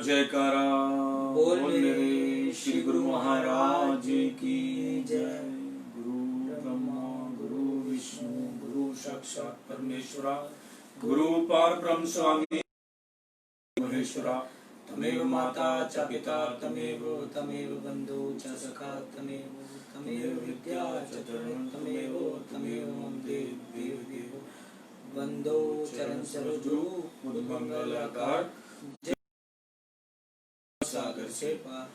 जयकारा बोल मेरे श्री गुरु महाराज की जय। गुरु ब्रह्मा गुरु विष्णु गुरु साक्षात परमेश्वरा गुरु पारब्रह्म स्वामी महेश्वरा तमेव माता च पिता तमेव बंधु च सखा तमेव विद्या च चरण तमेव मम देव वंदो चरण सरोजु मंगलाकार सागर से पार।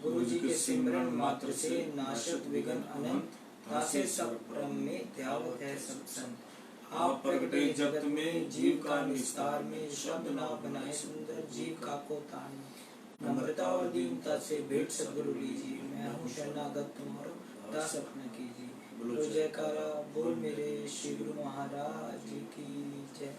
गुरु जी के सिमरन मात्र से नाशत विघ्न अनंत, तासे सब परम में ध्यावत है सब संत। आप प्रगटे जगत में जीव का निस्तार में, शब्द ना बनाए सुंदर जीव का को तान। नम्रता और दीनता से भेंट सद्गुरु लीजिए, मैं हूँ शरणागत तुम्हारो दास अपना कीजिए। बोलो जयकारा बोल मेरे श्री गुरु महाराज की जय।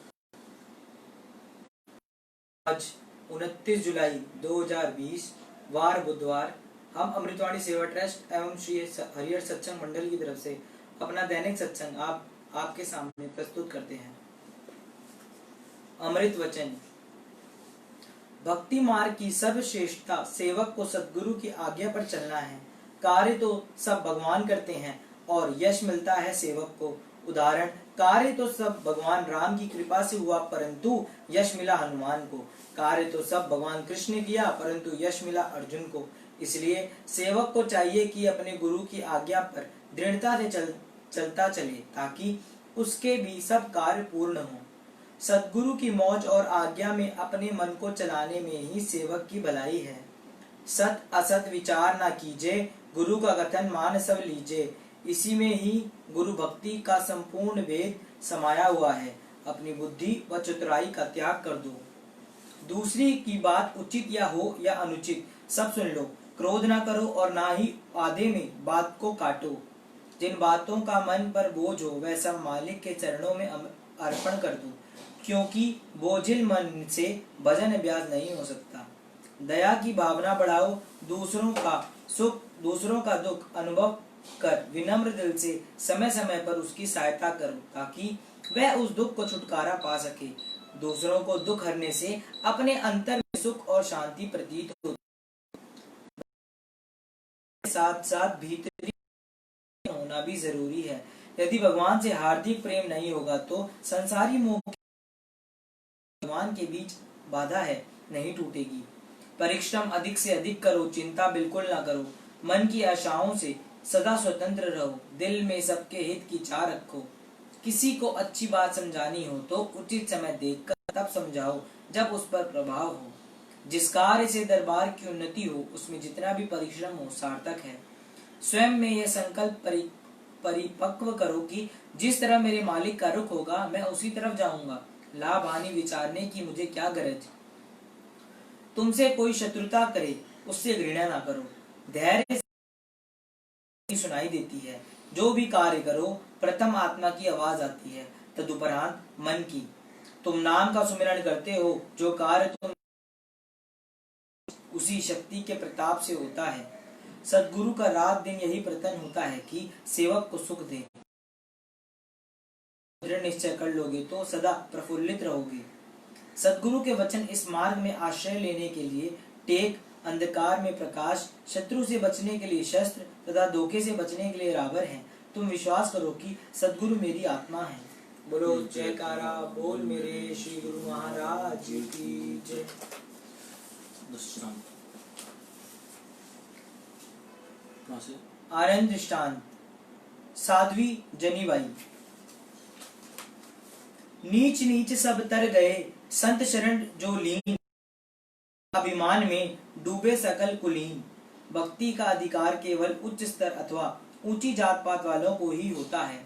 आज 29 जुलाई 2020 वार बुधवार हम अमृतवाणी सेवा ट्रस्ट एवं श्री हरिहर सत्संग मंडल की तरफ से अपना दैनिक सत्संग आपके सामने प्रस्तुत करते हैं। अमृत वचन। भक्ति मार्ग की सर्वश्रेष्ठता सेवक को सद्गुरु की आज्ञा पर चलना है। कार्य तो सब भगवान करते हैं और यश मिलता है सेवक को। उदाहरण, कार्य तो सब भगवान राम की कृपा से हुआ परंतु यश मिला हनुमान को। कार्य तो सब भगवान कृष्ण ने किया परंतु यश मिला अर्जुन को। इसलिए सेवक को चाहिए कि अपने गुरु की आज्ञा पर दृढ़ता से चलता चले ताकि उसके भी सब कार्य पूर्ण हो। सद्गुरु की मौज और आज्ञा में अपने मन को चलाने में ही सेवक की भलाई है। सत असत विचार ना कीजिए, गुरु का कथन मान सब लीजिए। इसी में ही गुरु भक्ति का संपूर्ण वेद समाया हुआ है। अपनी बुद्धि व चतुराई का त्याग कर दो। दूसरी की बात उचित या हो या अनुचित सब सुन लो। क्रोध ना करो और ना ही आधे में बात को काटो। जिन बातों का मन पर बोझ हो वह सब मालिक के चरणों में अर्पण कर दो, क्योंकि बोझिल मन से भजन अभ्यास नहीं हो सकता। दया की भावना बढ़ाओ। दूसरों का सुख दूसरों का दुख अनुभव कर विनम्र दिल से समय समय पर उसकी सहायता करो ताकि वह उस दुख को छुटकारा पा सके। दूसरों को दुख हरने से अपने अंतर में सुख और शांति प्रतीत होती है। साथ साथ भीतरी होना भी जरूरी है। यदि भगवान से हार्दिक प्रेम नहीं होगा तो संसारी मोह भगवान के बीच बाधा है, नहीं टूटेगी। परिश्रम अधिक से अधिक करो, चिंता बिल्कुल ना करो। मन की आशाओं से सदा स्वतंत्र रहो। दिल में सबके हित की चाह रखो। किसी को अच्छी बात समझानी हो तो उचित समय देखकर तब समझाओ जब उस पर प्रभाव हो। जिस कार्य से दरबार की उन्नति हो उसमें जितना भी परिश्रम हो सार्थक है। स्वयं में यह संकल्प परिपक्व करो कि जिस तरह मेरे मालिक का रुख होगा मैं उसी तरफ जाऊंगा। लाभ हानि विचारने की मुझे क्या गरज। तुमसे कोई शत्रुता करे उससे घृणा ना करो। धैर्य सुनाई देती है। जो भी कार्य करो प्रथम आत्मा की आवाज आती है, तदुपरांत मन की। तुम नाम का सुमिरन करते हो, जो कार्य तुम उसी शक्ति के प्रताप से होता है। सद्गुरु का रात दिन यही प्रयत्न होता है कि सेवक को सुख दे। दृढ़ निश्चय कर लोगे तो सदा प्रफुल्लित रहोगे। सद्गुरु के वचन इस मार्ग में आश्रय लेने के लिए टेक, अंधकार में प्रकाश, शत्रु से बचने के लिए शस्त्र तथा धोखे से बचने के लिए रावर हैं। तुम विश्वास करो कि सद्गुरु मेरी आत्मा है। बोलो जयकारा बोल मेरे श्री गुरु महाराज की जय। आनंद दृष्टांत। साध्वी जनीबाई। नीच नीच सब तर गए, संत शरण जो लीन। अभिमान में डूबे सकल कुलीन। भक्ति का अधिकार केवल उच्च स्तर अथवा ऊंची जात पात वालों को ही होता है,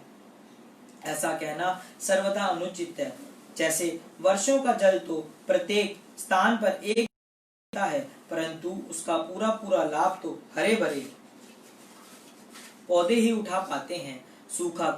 ऐसा कहना सर्वथा अनुचित है। जैसे वर्षों का जल तो प्रत्येक स्थान पर एक होता है, परंतु उसका पूरा पूरा लाभ तो हरे भरे पौधे ही उठा पाते हैं। सूखा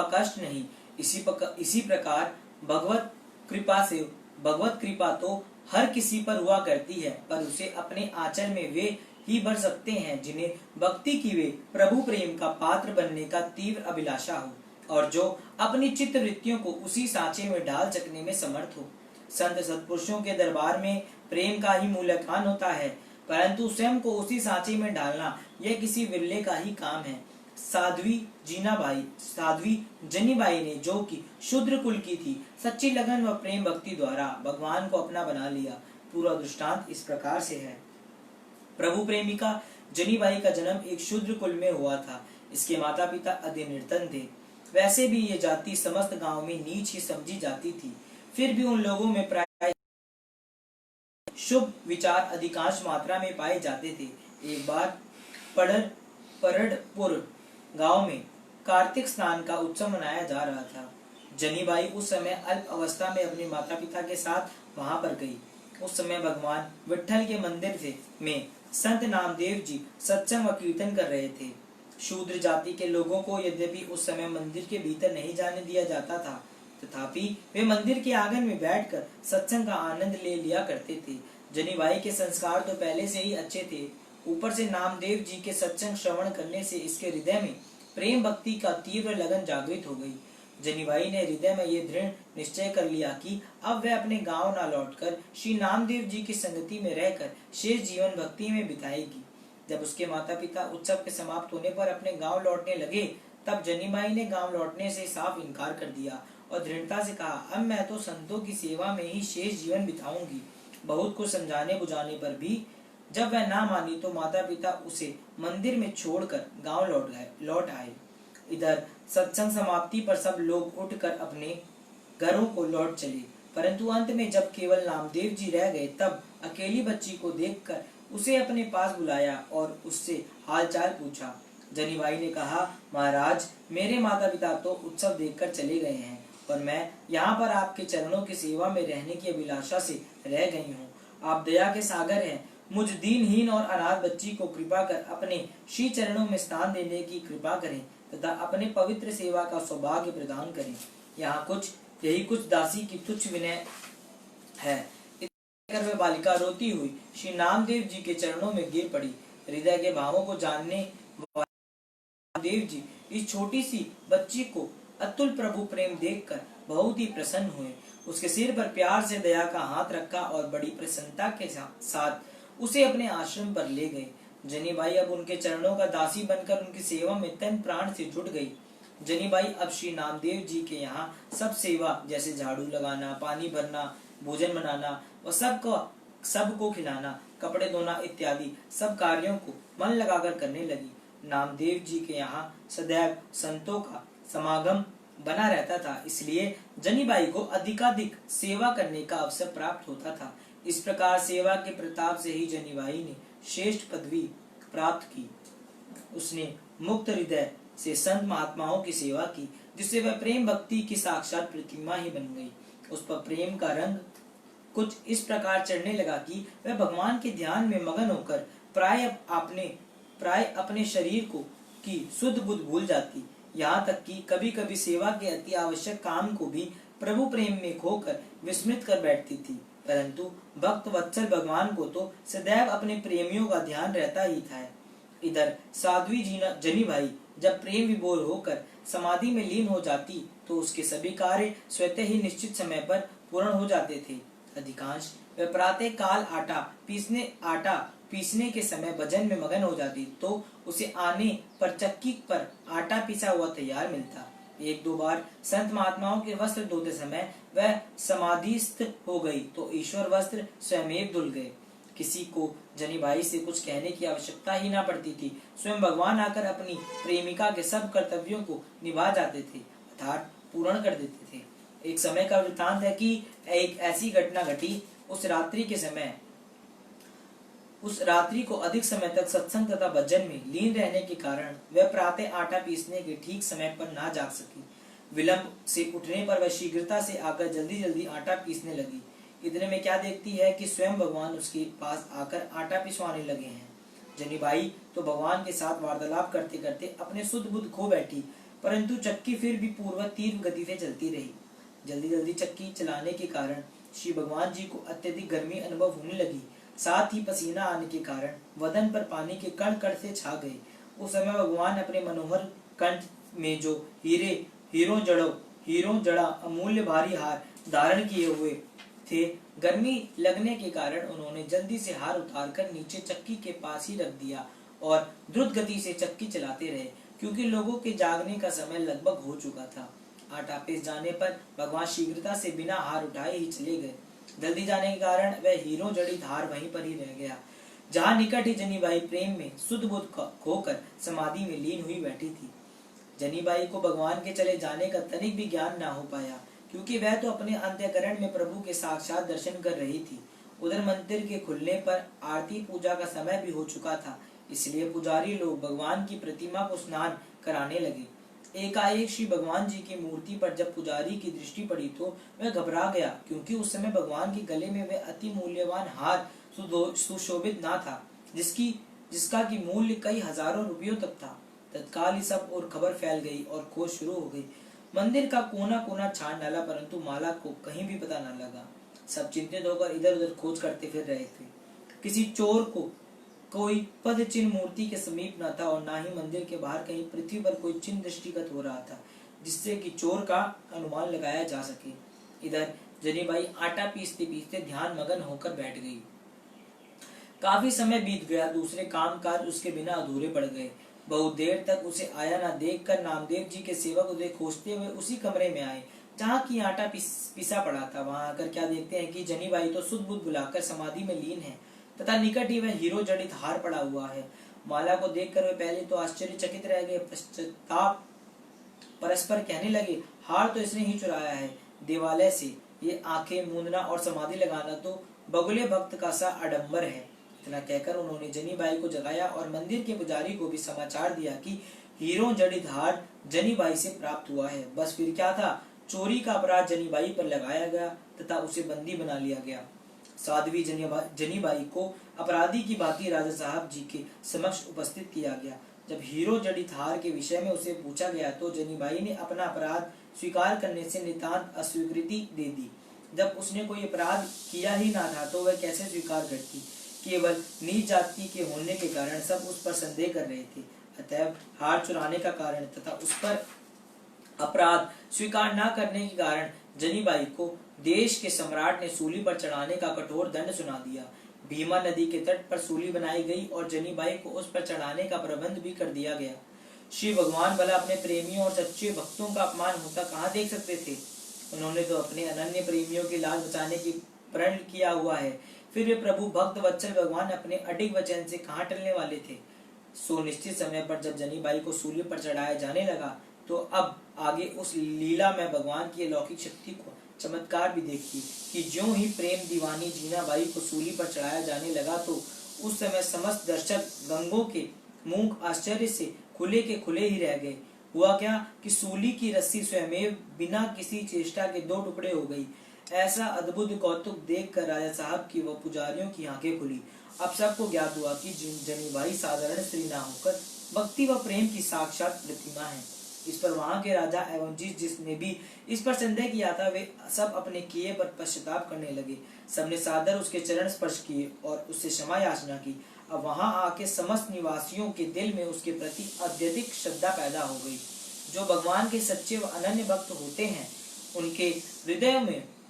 कष्ट नहीं। इसी प्रकार भगवत कृपा तो हर किसी पर हुआ करती है, पर उसे अपने आंचल में वे ही भर सकते हैं जिन्हें भक्ति की वे प्रभु प्रेम का पात्र बनने का तीव्र अभिलाषा हो और जो अपनी चित्त वृत्तियों को उसी सांचे में ढाल सकने में समर्थ हो। संत सत्पुरुषों के दरबार में प्रेम का ही मूल्यवान होता है, परंतु स्वयं को उसी सांचे में डालना यह किसी विरले का ही काम है। साध्वी जनीबाई ने, जो कि शूद्र कुल की थी, सच्ची लगन व प्रेम भक्ति द्वारा भगवान को अपना बना लिया। पूरा दृष्टांत इस प्रकार से है। प्रभु प्रेमिका जनीबाई का जन्म एक शूद्र कुल में हुआ था। इसके माता पिता अति निर्धन थे। वैसे भी ये जाति समस्त गांव में नीच ही समझी जाती थी। फिर भी उन लोगों में प्राय शुभ विचार अधिकांश मात्रा में पाए जाते थे। एक बार परड़पुर गांव में कार्तिक स्नान का उत्सव मनाया जा रहा था। जनीबाई उस समय अल्प अवस्था में अपने माता पिता के साथ वहां पर गई। उस समय भगवान विट्ठल के मंदिर में संत नामदेव जी सत्संग व कीर्तन कर रहे थे। शूद्र जाति के लोगों को यद्यपि उस समय मंदिर के भीतर नहीं जाने दिया जाता था, तथापि वे मंदिर के आंगन में बैठकर सत्संग का आनंद ले लिया करते थे। जनीबाई के संस्कार तो पहले से ही अच्छे थे, ऊपर से नामदेव जी के सत्संग श्रवण करने से इसके हृदय में प्रेम भक्ति का तीव्र लगन जागृत हो गई। जनीबाई ने हृदय में ये दृढ़ निश्चय कर लिया कि अब वह अपने गांव न लौटकर श्री नामदेव जी की संगति में रहकर शेष जीवन भक्ति में बिताएगी। जब उसके माता पिता उत्सव के समाप्त होने पर अपने गांव लौटने लगे, तब जनीबाई ने गांव लौटने से साफ इनकार कर दिया और दृढ़ता से कहा, अब मैं तो संतों की सेवा में ही शेष जीवन बिताऊंगी। बहुत कुछ समझाने बुझाने पर भी जब वह ना मानी तो माता पिता उसे मंदिर में छोड़कर गांव लौट आए। इधर सत्संग समाप्ति पर सब लोग उठकर अपने घरों को लौट चले, परंतु अंत में जब केवल नामदेव जी रह गए, तब अकेली बच्ची को देखकर उसे अपने पास बुलाया और उससे हालचाल पूछा। जनीबाई ने कहा, महाराज, मेरे माता पिता तो उत्सव देखकर चले गए हैं और मैं यहाँ पर आपके चरणों की सेवा में रहने की अभिलाषा से रह गई हूँ। आप दया के सागर हैं, मुझ दीनहीन और अनाथ बच्ची को कृपा कर अपने श्री चरणों में स्थान देने की कृपा करें तथा अपने पवित्र सेवा का सौभाग्य प्रदान करें। यही कुछ दासी की तुच्छ विनय है। इतना कहकर वह बालिका रोती हुई श्री नामदेव जी के चरणों में गिर पड़ी। हृदय के भावों को जानने नामदेव जी इस छोटी सी बच्ची को अतुल प्रभु प्रेम देखकर बहुत ही प्रसन्न हुए। उसके सिर पर प्यार से दया का हाथ रखा और बड़ी प्रसन्नता के साथ उसे अपने आश्रम पर ले गए। जनीबाई अब उनके चरणों का दासी बनकर उनकी सेवा में तन प्राण से जुट गई। जनीबाई अब श्री नामदेव जी के यहाँ सब सेवा, जैसे झाड़ू लगाना, पानी भरना, भोजन बनाना व सबको खिलाना, कपड़े धोना इत्यादि सब कार्यों को मन लगाकर करने लगी। नामदेव जी के यहाँ सदैव संतों का समागम बना रहता था, इसलिए जनीबाई को अधिकाधिक सेवा करने का अवसर प्राप्त होता था। इस प्रकार सेवा के प्रताप से ही जनीबाई ने श्रेष्ठ पदवी प्राप्त की। उसने मुक्त हृदय से संत महात्माओं की सेवा की, जिससे वह प्रेम भक्ति की साक्षात प्रतिमा ही बन गई। उस पर प्रेम का रंग कुछ इस प्रकार चढ़ने लगा कि वह भगवान के ध्यान में मगन होकर प्राय अपने शरीर को की शुद्ध बुद्ध भूल जाती। यहाँ तक कि कभी कभी सेवा के अति आवश्यक काम को भी प्रभु प्रेम में खोकर विस्मृत कर बैठती थी। परंतु भक्त वत्सल भगवान को तो सदैव अपने प्रेमियों का ध्यान रहता ही था। इधर साध्वी जनीबाई जब प्रेम विभोर होकर समाधि में लीन हो जाती तो उसके सभी कार्य स्वतः ही निश्चित समय पर पूर्ण हो जाते थे। अधिकांश वह प्रातः काल आटा पीसने के समय भजन में मगन हो जाती, तो उसे आने पर चक्की पर आटा पिसा हुआ तैयार मिलता। एक दो बार संत महात्माओं के वस्त्र धोते समय वह समाधिस्थ हो गई तो ईश्वर वस्त्र स्वयं धुल गए। किसी को जनीबाई से कुछ कहने की आवश्यकता ही ना पड़ती थी। स्वयं भगवान आकर अपनी प्रेमिका के सब कर्तव्यों को निभा जाते थे, अर्थात पूर्ण कर देते थे। एक समय का वृत्तांत है कि एक ऐसी घटना घटी। उस रात्रि को अधिक समय तक सत्संग तथा भजन में लीन रहने के कारण वह प्रातः आटा पीसने के ठीक समय पर ना जाग सकी। विलंब से उठने पर वह शीघ्रता से आकर जल्दी जल्दी आटा पीसने लगी। इतने में क्या देखती है कि स्वयं भगवान उसके पास आकर आटा पिसवाने लगे हैं। जनीबाई तो भगवान के साथ वार्तालाप करते करते अपने शुद्ध बुद्ध खो बैठी, परंतु चक्की फिर भी पूर्ववत तीव्र गति से चलती रही। जल्दी जल्दी चक्की चलाने के कारण श्री भगवान जी को अत्यधिक गर्मी अनुभव होने लगी। साथ ही पसीना आने के कारण वदन पर पानी के कण कण से छा गए। उस समय भगवान अपने मनोहर कंठ में जो हीरों जड़ा अमूल्य भारी हार धारण किए हुए थे। गर्मी लगने के कारण उन्होंने जल्दी से हार उतारकर नीचे चक्की के पास ही रख दिया और द्रुत गति से चक्की चलाते रहे, क्योंकि लोगों के जागने का समय लगभग हो चुका था। आटा पीस जाने पर भगवान शीघ्रता से बिना हार उठाए ही चले गए। जल्दी जाने के कारण वह हीरो जड़ी धार वहीं पर ही रह गया, जहाँ निकट ही जनीबाई प्रेम में शुद्ध बुद्ध खोकर समाधि में लीन हुई बैठी थी। जनीबाई को भगवान के चले जाने का तनिक भी ज्ञान न हो पाया, क्योंकि वह तो अपने अंत्यकरण में प्रभु के साक्षात दर्शन कर रही थी। उधर मंदिर के खुलने पर आरती पूजा का समय भी हो चुका था, इसलिए पुजारी लोग भगवान की प्रतिमा को स्नान कराने लगे। एकाएक श्री भगवान जी की मूर्ति पर जब पुजारी की दृष्टि पड़ी तो वह घबरा गया, क्योंकि उस समय भगवान के गले में वह अति मूल्यवान हार सुशोभित ना था, जिसका की मूल्य कई हजारों रुपयों तक था। तत्काल ही सब और खबर फैल गई और खोज शुरू हो गई। मंदिर का कोना कोना छान डाला, परंतु माला को कहीं भी पता न लगा। सब चिंतित होकर इधर उधर खोज करते फिर रहे थे। किसी चोर को कोई पद चिन्ह मूर्ति के समीप न था और न ही मंदिर के बाहर कहीं पृथ्वी पर कोई चिन्ह दृष्टिगत हो रहा था, जिससे कि चोर का अनुमान लगाया जा सके। इधर जनीबाई आटा पीसते पीसते ध्यान मगन होकर बैठ गई। काफी समय बीत गया, दूसरे कामकाज उसके बिना अधूरे पड़ गए। बहुत देर तक उसे आया न देखकर नामदेव जी के सेवक उसे खोजते हुए उसी कमरे में आए जहाँ की आटा पिसा पड़ा था। वहां आकर क्या देखते हैं कि जनीबाई तो सुध बुध बुलाकर समाधि में लीन है तथा निकट ही वह हीरो जड़ित हार पड़ा हुआ है। माला को देखकर वे पहले तो आश्चर्यचकित रह गए, पश्चाताप परस्पर कहने लगे, हार तो इसने ही चुराया है देवालय से। ये आंखें मूंदना और समाधि लगाना तो बगुले भक्त का सा आडंबर है। इतना कहकर उन्होंने जनीबाई को जगाया और मंदिर के पुजारी को भी समाचार दिया कि हीरो जड़ित हार जनीबाई से प्राप्त हुआ है। बस फिर क्या था, चोरी का अपराध जनीबाई पर लगाया गया तथा उसे बंदी बना लिया गया। साध्वी जनीबाई को अपराधी की भांति राजा साहब जी के समक्ष उपस्थित किया गया। जब हीरो जड़ित हार के विषय में उसे पूछा गया तो जनीबाई ने अपना अपराध स्वीकार करने से नितांत अस्वीकृति दे दी। जब उसने कोई अपराध किया ही ना था तो वह कैसे स्वीकार करती। केवल नीच जाति के होने के कारण सब उस पर संदेह कर रहे थे। अतएव हार चुराने का कारण तथा उस पर अपराध स्वीकार न करने के कारण जनीबाई को देश के सम्राट ने सूली पर चढ़ाने का कठोर दंड सुना दिया। भीमा नदी के तट पर सूली बनाई गई और जनीबाई को उस पर चढ़ाने का प्रबंध भी कर दिया गया। श्री भगवान भला अपने प्रेमियों और सच्चे भक्तों का अपमान होता कहाँ देख सकते थे। उन्होंने तो अपने अनन्य प्रेमियों की लाज बचाने की प्रण किया हुआ है। फिर वे प्रभु भक्त वत्सल भगवान अपने अडिग वचन से कहाँ टलने वाले थे। सो निश्चित समय पर जब जनीबाई को सूली पर चढ़ाया जाने लगा तो अब आगे उस लीला में भगवान की अलौकिक शक्ति को चमत्कार भी देखी कि ज्यों ही प्रेम दीवानी जीनाबाई को सूली पर चढ़ाया जाने लगा तो उस समय समस्त दर्शक गंगों के मूक आश्चर्य से खुले के खुले ही रह गए। हुआ क्या कि सूली की रस्सी स्वयं बिना किसी चेष्टा के दो टुकड़े हो गई। ऐसा अद्भुत कौतुक देखकर राजा साहब की व पुजारियों की आंखें खुली। अब सबको ज्ञात हुआ कि जनीबाई साधारण स्त्री न होकर भक्ति व प्रेम की साक्षात प्रतिमा है। इस पर वहां के राजा एवं जिसने भी इस पर संदेह किया था वे सब अपने किए पर पश्चाताप करने लगे। सबने सादर उसके चरण स्पर्श किए और उससे क्षमा याचना की। अब वहां आके समस्त निवासियों के दिल में उसके प्रति अत्यधिक श्रद्धा पैदा हो गई। जो भगवान के सच्चे व अनन्य भक्त होते हैं उनके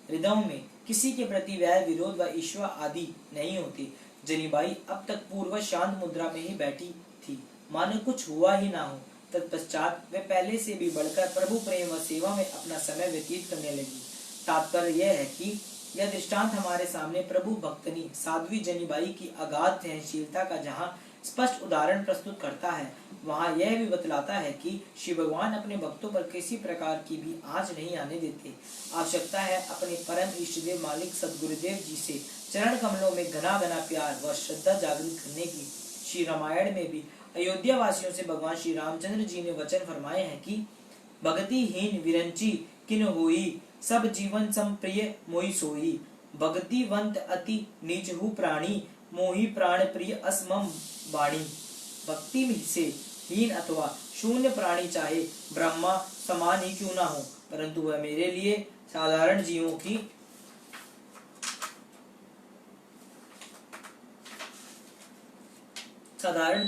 हृदयों में किसी के प्रति वैर विरोध व ईर्ष्या आदि नहीं होती। जनीबाई अब तक पूर्व शांत मुद्रा में ही बैठी थी, मानो कुछ हुआ ही ना हो। तत्पश्चात वे पहले से भी बढ़कर प्रभु प्रेम व सेवा में अपना समय व्यतीत करने लगी। तात्पर्य यह है कि यह दृष्टांत हमारे सामने प्रभु भक्तनी साध्वी जनीबाई की अगाध सहनशीलता का जहाँ स्पष्ट उदाहरण प्रस्तुत करता है, वहाँ यह भी बतलाता है कि श्री भगवान अपने भक्तों पर किसी प्रकार की भी आँच नहीं आने देते। आवश्यकता है अपने परम इष्टदेव मालिक सदगुरुदेव जी से चरण कमलों में घना घना प्यार व श्रद्धा जागृत करने की। श्री रामायण में भी अयोध्या वासियों से भगवान श्री रामचंद्र जी ने वचन फरमाए हैं कि भक्ति हीन विरंची किन होई, सब जीवन संप्रिय मोहि सोई। भक्तिवंत अति नीचहु प्राणी, मोहि प्राण प्रिय असमम वाणी। भक्ति से हीन अथवा शून्य प्राणी चाहे ब्रह्मा समान ही क्यों ना हो, परंतु वह मेरे लिए साधारण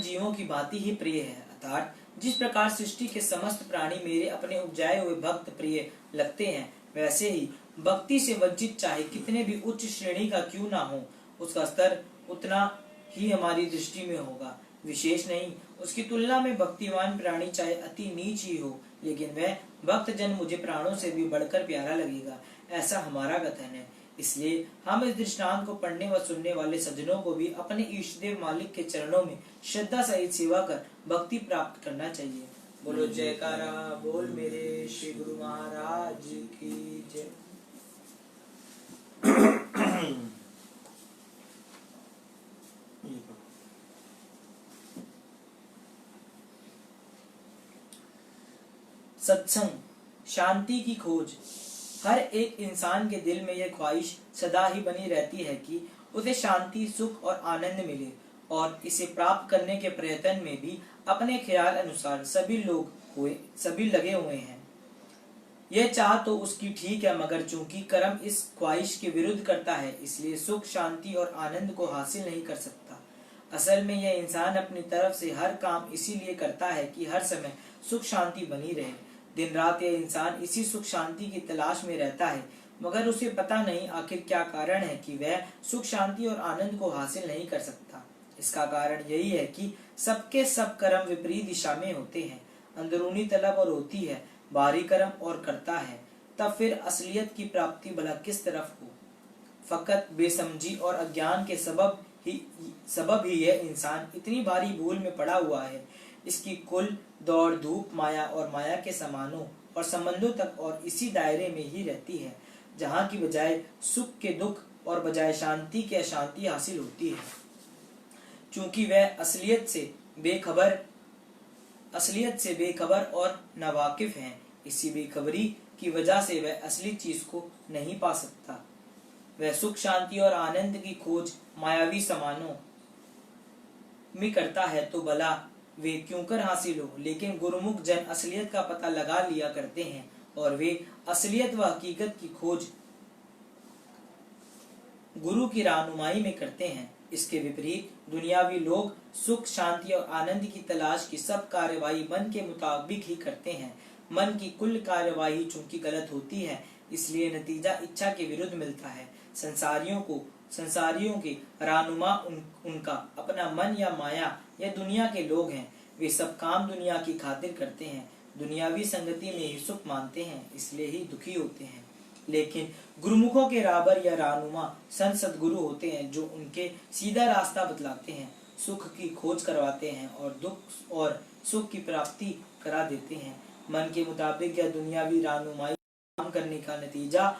जीवों की भांति ही प्रिय है। अर्थात जिस प्रकार सृष्टि के समस्त प्राणी मेरे अपने उपजाए हुए भक्त प्रिय लगते हैं, वैसे ही भक्ति से वंचित चाहे कितने भी उच्च श्रेणी का क्यों ना हो, उसका स्तर उतना ही हमारी दृष्टि में होगा, विशेष नहीं। उसकी तुलना में भक्तिवान प्राणी चाहे अति नीच ही हो, लेकिन वह भक्त जन मुझे प्राणों से भी बढ़कर प्यारा लगेगा, ऐसा हमारा कथन है। इसलिए हम इस दृष्टांत को पढ़ने व सुनने वाले सज्जनों को भी अपने ईष्टदेव मालिक के चरणों में श्रद्धा सहित सेवा कर भक्ति प्राप्त करना चाहिए। बोलो जयकारा बोल मेरे श्री गुरु महाराज की जय। सत्संग, शांति की खोज। हर एक इंसान के दिल में यह ख्वाहिश सदा ही बनी रहती है कि उसे शांति, सुख और आनंद मिले, और इसे प्राप्त करने के प्रयत्न में भी अपने ख्याल अनुसार सभी लगे हुए हैं। यह चाह तो उसकी ठीक है, मगर चूंकि कर्म इस ख्वाहिश के विरुद्ध करता है, इसलिए सुख, शांति और आनंद को हासिल नहीं कर सकता। असल में यह इंसान अपनी तरफ से हर काम इसीलिए करता है कि हर समय सुख शांति बनी रहे। दिन रात यह इंसान इसी सुख शांति की तलाश में रहता है, मगर उसे पता नहीं आखिर क्या कारण है कि वह सुख शांति और आनंद को हासिल नहीं कर सकता। इसका कारण यही है कि सबके सब कर्म विपरीत दिशा में होते हैं। अंदरूनी तलब और होती है, बाहरी कर्म और करता है, तब फिर असलियत की प्राप्ति भला किस तरफ हो। फकत बेसमझी और अज्ञान के सबब ही यह इंसान इतनी भारी भूल में पड़ा हुआ है। इसकी कुल दौड़ धूप माया और माया के समानों और संबंधों तक और इसी दायरे में ही रहती है, जहाँ की बजाय सुख के दुख और बजाय शांति के अशांति हासिल होती है। चूंकि वह असलियत से बेखबर और नावाकिफ है, इसी बेखबरी की वजह से वह असली चीज को नहीं पा सकता। वह सुख शांति और आनंद की खोज मायावी समानों में करता है तो भला वे क्यों कर हासिल हो। लेकिन गुरुमुख जन असलियत का पता लगा लिया करते हैं और वे असलियत व हकीकत की खोज गुरु की रहनुमाई में करते हैं। इसके विपरीत दुनियावी लोग सुख शांति और आनंद की तलाश की सब कार्यवाही मन के मुताबिक ही करते हैं। मन की कुल कार्यवाही चूंकि गलत होती है, इसलिए नतीजा इच्छा के विरुद्ध मिलता है। संसारियों के रहनुमा उनका अपना मन या माया या दुनिया के लोग हैं। वे सब काम दुनिया की खातिर करते हैं, दुनियावी संगति में ही सुख मानते हैं, इसलिए ही दुखी होते हैं। लेकिन गुरुमुखों के राहबर या रहनुमा संत सद्गुरु होते हैं, जो उनके सीधा रास्ता बतलाते हैं, सुख की खोज करवाते हैं और दुख और सुख की प्राप्ति करा देते हैं। मन के मुताबिक या दुनियावी रहनुमाई काम करने का नतीजा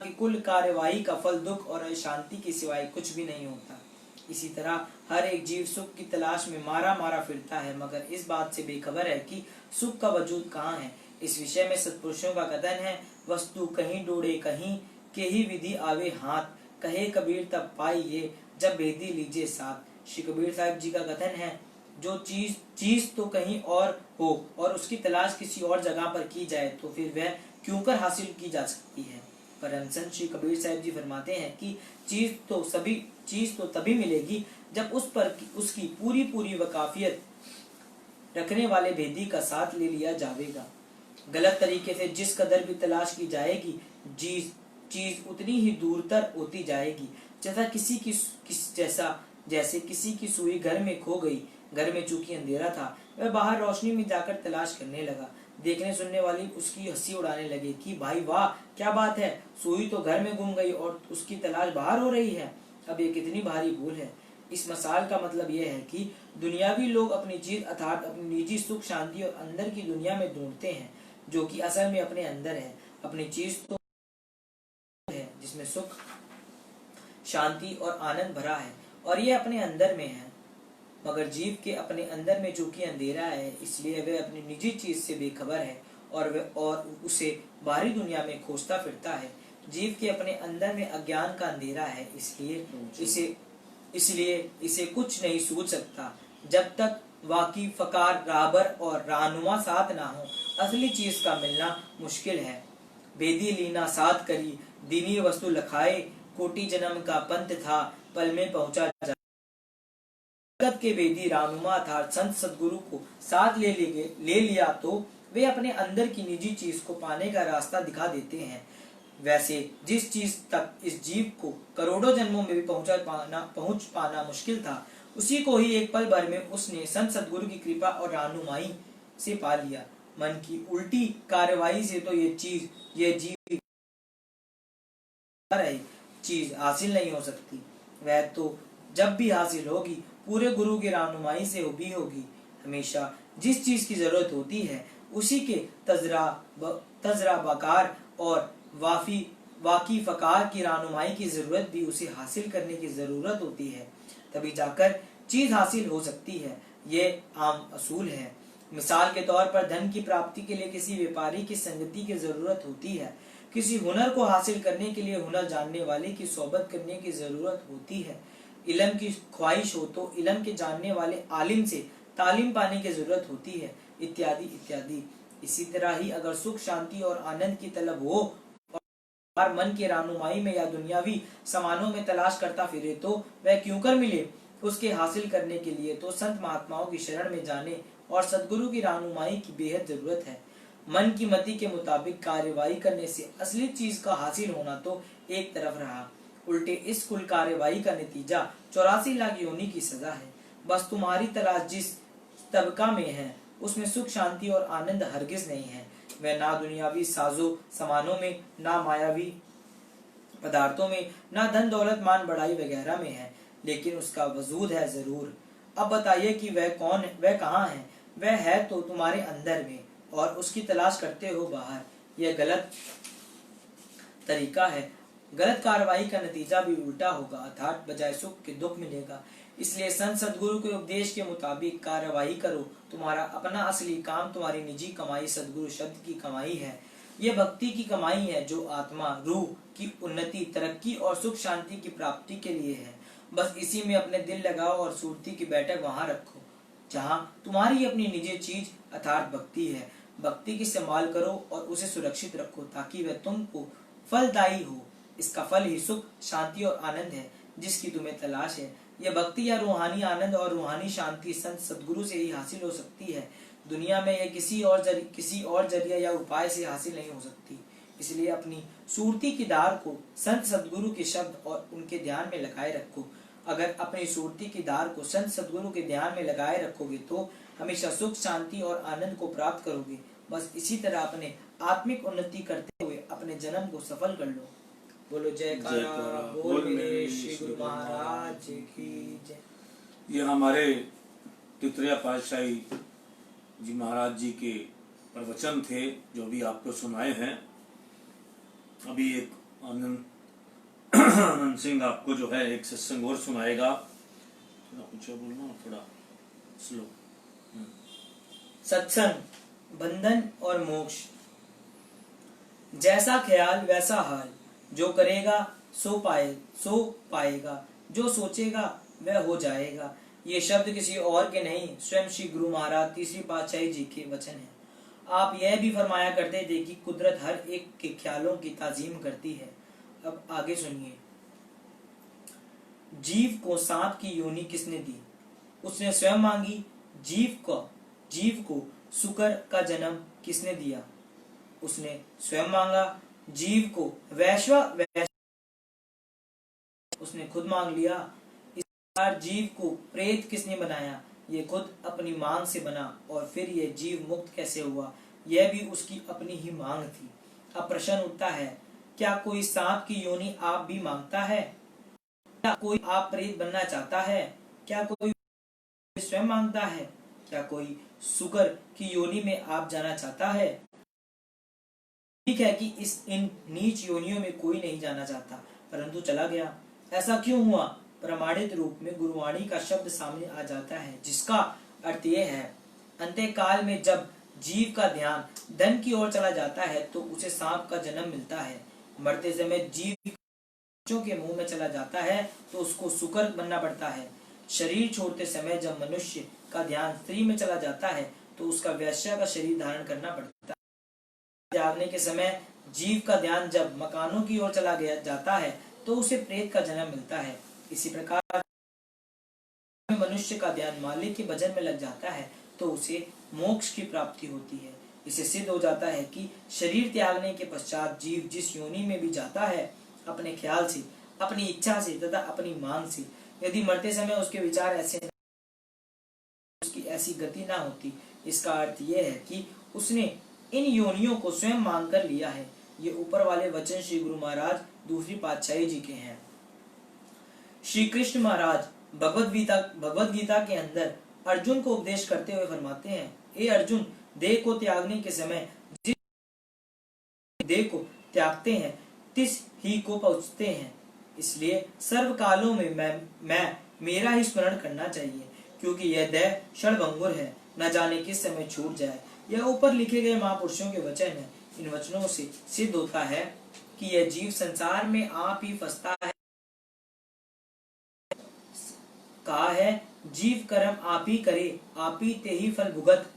की कुल कार्यवाही का फल दुख और अशांति के सिवाय कुछ भी नहीं होता। इसी तरह हर एक जीव सुख की तलाश में मारा फिरता है, मगर इस बात से बेखबर है कि सुख का वजूद कहाँ है। इस विषय में सत्पुरुषों का कथन है, वस्तु कहीं डोड़े कहीं के ही विधि आवे हाथ, कहे कबीर तब पाइए जब भेदी लीजिए साथ। श्री कबीर साहब जी का कथन है, जो चीज तो कहीं और हो और उसकी तलाश किसी और जगह पर की जाए तो फिर वह क्यों कर हासिल की जा सकती है। परम संत श्री कबीर साहब जी फरमाते हैं कि चीज तो तभी मिलेगी जब उस पर उसकी पूरी वकाफियत रखने वाले भेदी का साथ ले लिया जाएगा। गलत तरीके से जिस कदर भी तलाश की जाएगी, चीज उतनी ही दूरतर होती जाएगी। जैसे किसी की सुई घर में खो गई। घर में चूंकि अंधेरा था, वह बाहर रोशनी में जाकर तलाश करने लगा। देखने सुनने वाली उसकी हंसी उड़ाने लगे कि भाई वाह, क्या बात है, सुई तो घर में गुम गई और उसकी तलाश बाहर हो रही है। अब ये कितनी भारी भूल है। इस मसाल का मतलब यह है कि दुनियावी लोग अपनी चीज अर्थात अपनी निजी सुख शांति और अंदर की दुनिया में ढूंढते हैं, जो कि असल में अपने अंदर है। अपनी चीज तो है जिसमें सुख शांति और आनंद भरा है और ये अपने अंदर में है, मगर जीव के अपने अंदर में चूंकि अंधेरा है, इसलिए वह अपनी निजी चीज से बेखबर है और उसे बाहरी दुनिया में खोजता फिरता है। जीव के अपने अंदर में अज्ञान का अंधेरा है, इसलिए इसे कुछ नहीं सूझ सकता। जब तक वाकी फकार राहबर और रहनुमा साथ ना हो, असली चीज का मिलना मुश्किल है। बेदी लीना साथ करी, दीनी वस्तु लखाए, कोटि जन्म का पंथ था, पल में पहुंचा जगत के वेदी रहनुमा अर्थात संत सद्गुरु को साथ ले लिया तो वे अपने अंदर की निजी चीज को पाने का रास्ता दिखा देते हैं। वैसे जिस चीज तक इस जीव को करोड़ों जन्मों में भी पहुंच पाना मुश्किल था, उसी को ही एक पल भर में उसने संत सद्गुरु की कृपा और रहनुमाई से पा लिया। मन की उल्टी कार्रवाई से तो ये जीव रही चीज हासिल नहीं हो सकती। वह तो जब भी हासिल होगी पूरे गुरु की रहनुमाई से भी होगी। हमेशा जिस चीज की जरूरत होती है उसी के तजराबाकार और वाकी फकार की रहनुमाई की जरूरत भी उसे हासिल करने की जरूरत होती है, तभी जाकर चीज हासिल हो सकती है। ये आम असूल है। मिसाल के तौर पर धन की प्राप्ति के लिए किसी व्यापारी की संगति की जरूरत होती है। किसी हुनर को हासिल करने के लिए हुनर जानने वाले की सोबत करने की जरूरत होती है। इल्म की ख्वाहिश हो तो इल्म के जानने वाले आलिम से तालीम पाने की जरूरत होती है, इत्यादि इत्यादि। इसी तरह ही अगर सुख शांति और आनंद की तलब हो और मन की रहनुमाई में या दुनियावी सामानों में तलाश करता फिरे तो वह क्यों कर मिले। उसके हासिल करने के लिए तो संत महात्माओं की शरण में जाने और सदगुरु की रहनुमाई की बेहद जरूरत है। मन की मति के मुताबिक कार्यवाही करने से असली चीज का हासिल होना तो एक तरफ रहा, उल्टे इस कुल कार्यवाही का नतीजा 84 लाख योनि की सजा है। बस तुम्हारी तलाश जिस तबका में है उसमें सुख शांति और आनंद हरगिज नहीं है। वह ना दुनियावी साजो सामानों में, ना मायावी पदार्थों में, ना धन दौलत मान बढ़ाई वगैरह में है, लेकिन उसका वजूद है जरूर। अब बताइए कि वह कौन है, वह कहाँ है। वह है तो तुम्हारे अंदर में और उसकी तलाश करते हो बाहर। यह गलत तरीका है। गलत कार्रवाई का नतीजा भी उल्टा होगा, अर्थात बजाय सुख के दुख मिलेगा। इसलिए संत सदगुरु के उपदेश के मुताबिक कार्यवाही करो। तुम्हारा अपना असली काम तुम्हारी निजी कमाई सदगुरु शब्द की कमाई है। ये भक्ति की कमाई है जो आत्मा रूह की उन्नति, तरक्की और सुख शांति की प्राप्ति के लिए है। बस इसी में अपने दिल लगाओ और सुरती की बैठक वहां रखो जहां तुम्हारी अपनी निजी चीज अर्थात भक्ति है। भक्ति की संभाल करो और उसे सुरक्षित रखो ताकि वह तुमको फलदायी हो। इसका फल ही सुख शांति और आनंद है जिसकी तुम्हें तलाश है। यह भक्ति या रूहानी आनंद और रूहानी शांति संत सदगुरु से ही हासिल हो सकती है। दुनिया में यह किसी और जरिया या उपाय से हासिल नहीं हो सकती। इसलिए अपनी सूरती की धार को संत सदगुरु के शब्द और उनके ध्यान में लगाए रखो। अगर अपनी सूरती की धार को संत सदगुरु के ध्यान में लगाए रखोगे तो हमेशा सुख शांति और आनंद को प्राप्त करोगे। बस इसी तरह अपने आत्मिक उन्नति करते हुए अपने जन्म को सफल कर लो। बोलो जयकारा बोल मेरे श्री गुरु महाराज की जय। ये हमारे तितरिया पातशाही जी महाराज जी के प्रवचन थे जो भी आपको सुनाए हैं। अभी एक आनंद सिंह आपको जो है एक सत्संग और सुनाएगा। थोड़ा ऊंचा बोलना, थोड़ा स्लो। सत्संग, बंधन और मोक्ष। जैसा ख्याल वैसा हाल, जो करेगा सो पाएगा, जो सोचेगा वह हो जाएगा। ये शब्द किसी और के नहीं, स्वयं श्री गुरु महाराज तीसरी पातशाही जी के वचन हैं। आप यह भी फरमाया करते थे कि कुदरत हर एक के ख्यालों की ताजीम करती है। अब आगे सुनिए। जीव को सांप की योनि किसने दी? उसने स्वयं मांगी। जीव को शुकर का जन्म किसने दिया? उसने स्वयं मांगा। जीव को वैश्व उसने खुद मांग लिया। इस बार जीव को प्रेत किसने बनाया? ये खुद अपनी मांग से बना। और फिर ये जीव मुक्त कैसे हुआ? यह भी उसकी अपनी ही मांग थी। अब प्रश्न उठता है, क्या कोई सांप की योनि आप भी मांगता है? क्या कोई आप प्रेत बनना चाहता है? क्या कोई स्वयं मांगता है? क्या कोई शुकर की योनि में आप जाना चाहता है? ठीक है कि इन नीच योनियों में कोई नहीं जाना चाहता, परंतु चला गया। ऐसा क्यों हुआ? प्रमाणित रूप में गुरुवाणी का शब्द सामने आ जाता है, जिसका अर्थ यह है, अंत्यकाल में जब जीव का ध्यान धन की ओर चला जाता है तो उसे सांप का जन्म मिलता है। मरते समय जीव बच्चों के मुंह में चला जाता है तो उसको शुकर बनना पड़ता है। शरीर छोड़ते समय जब मनुष्य का ध्यान स्त्री में चला जाता है तो उसका वैश्या का शरीर धारण करना पड़ता है। त्यागने के समय जीव का ध्यान जब मकानों की ओर चला जाता है तो उसे प्रेत का जन्म मिलता है। इसी प्रकार मनुष्य का ध्यान मालिक के भजन में लग जाता है तो उसे मोक्ष की प्राप्ति होती है। इससे सिद्ध हो जाता है कि शरीर त्यागने के पश्चात जीव जिस योनि में भी जाता है, अपने ख्याल से, अपनी इच्छा से तथा अपनी मांग से, यदि मरते समय उसके विचार ऐसे उसकी ऐसी गति ना होती, इसका अर्थ यह है कि उसने इन योनियों को स्वयं मांग कर लिया है। ये ऊपर वाले वचन श्री गुरु महाराज दूसरी पातशाही जी के हैं। श्री कृष्ण महाराज भगवद गीता के अंदर अर्जुन को उपदेश करते हुए फरमाते हैं, ए अर्जुन, देह को त्यागने के समय जिस देह को त्यागते हैं तिस ही को पहुंचते हैं। इसलिए सर्व कालों में मैं मेरा ही स्मरण करना चाहिए, क्योंकि यह देह क्षणभंगुर है, न जाने किस समय छूट जाए। यह ऊपर लिखे गए महापुरुषों के वचन है। इन वचनों से सिद्ध होता है कि यह जीव संसार में आप ही फंसता है। कहा है, जीव कर्म आप ही करे, आप ही ते ही फल भुगत,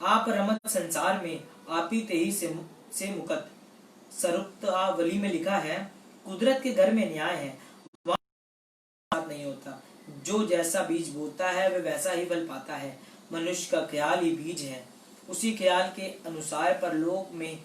आप रमत संसार में, आप ही ते ही से मुकत। सरुक्तावली में लिखा है, कुदरत के घर में न्याय है, वहां नहीं होता। जो जैसा बीज बोता है वह वैसा ही फल पाता है। मनुष्य का ख्याल ही बीज है, उसी ख्याल के अनुसार परलोक में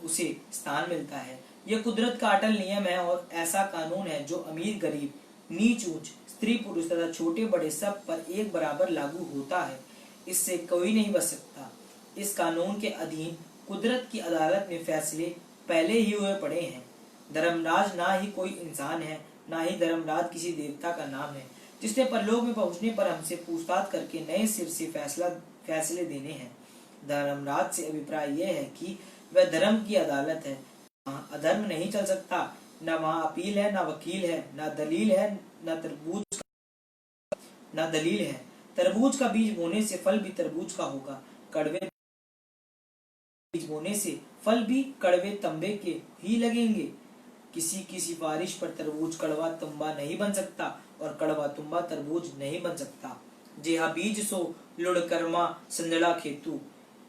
उसे स्थान मिलता है। यह कुदरत का अटल नियम है और ऐसा कानून है जो अमीर गरीब, नीच ऊंच, स्त्री पुरुष तथा छोटे बड़े सब पर एक बराबर लागू होता है। इससे कोई नहीं बच सकता। इस कानून के अधीन कुदरत की अदालत में फैसले पहले ही हुए पड़े हैं। धर्मराज ना ही कोई इंसान है, ना ही धर्मराज किसी देवता का नाम है, जिसने परलोक में पहुंचने पर हमसे पूछताछ करके नए सिर से फैसले देने हैं। धर्मराज से अभिप्राय यह है कि वह धर्म की अदालत है, वहाँ अधर्म नहीं चल सकता। न वहाँ अपील है, न वकील है, न दलील है, न दलील है। तरबूज का बीज बोने से फल भी तरबूज का होगा, कड़वे बीज बोने से फल भी कड़वे तंबे के ही लगेंगे। किसी की सिफारिश पर तरबूज कड़वा तुम्बा नहीं बन सकता और कड़वा तुम्बा तरबूज नहीं बन सकता। जेहा बीज सो लुड़ कर्मा संजड़ा खेतु।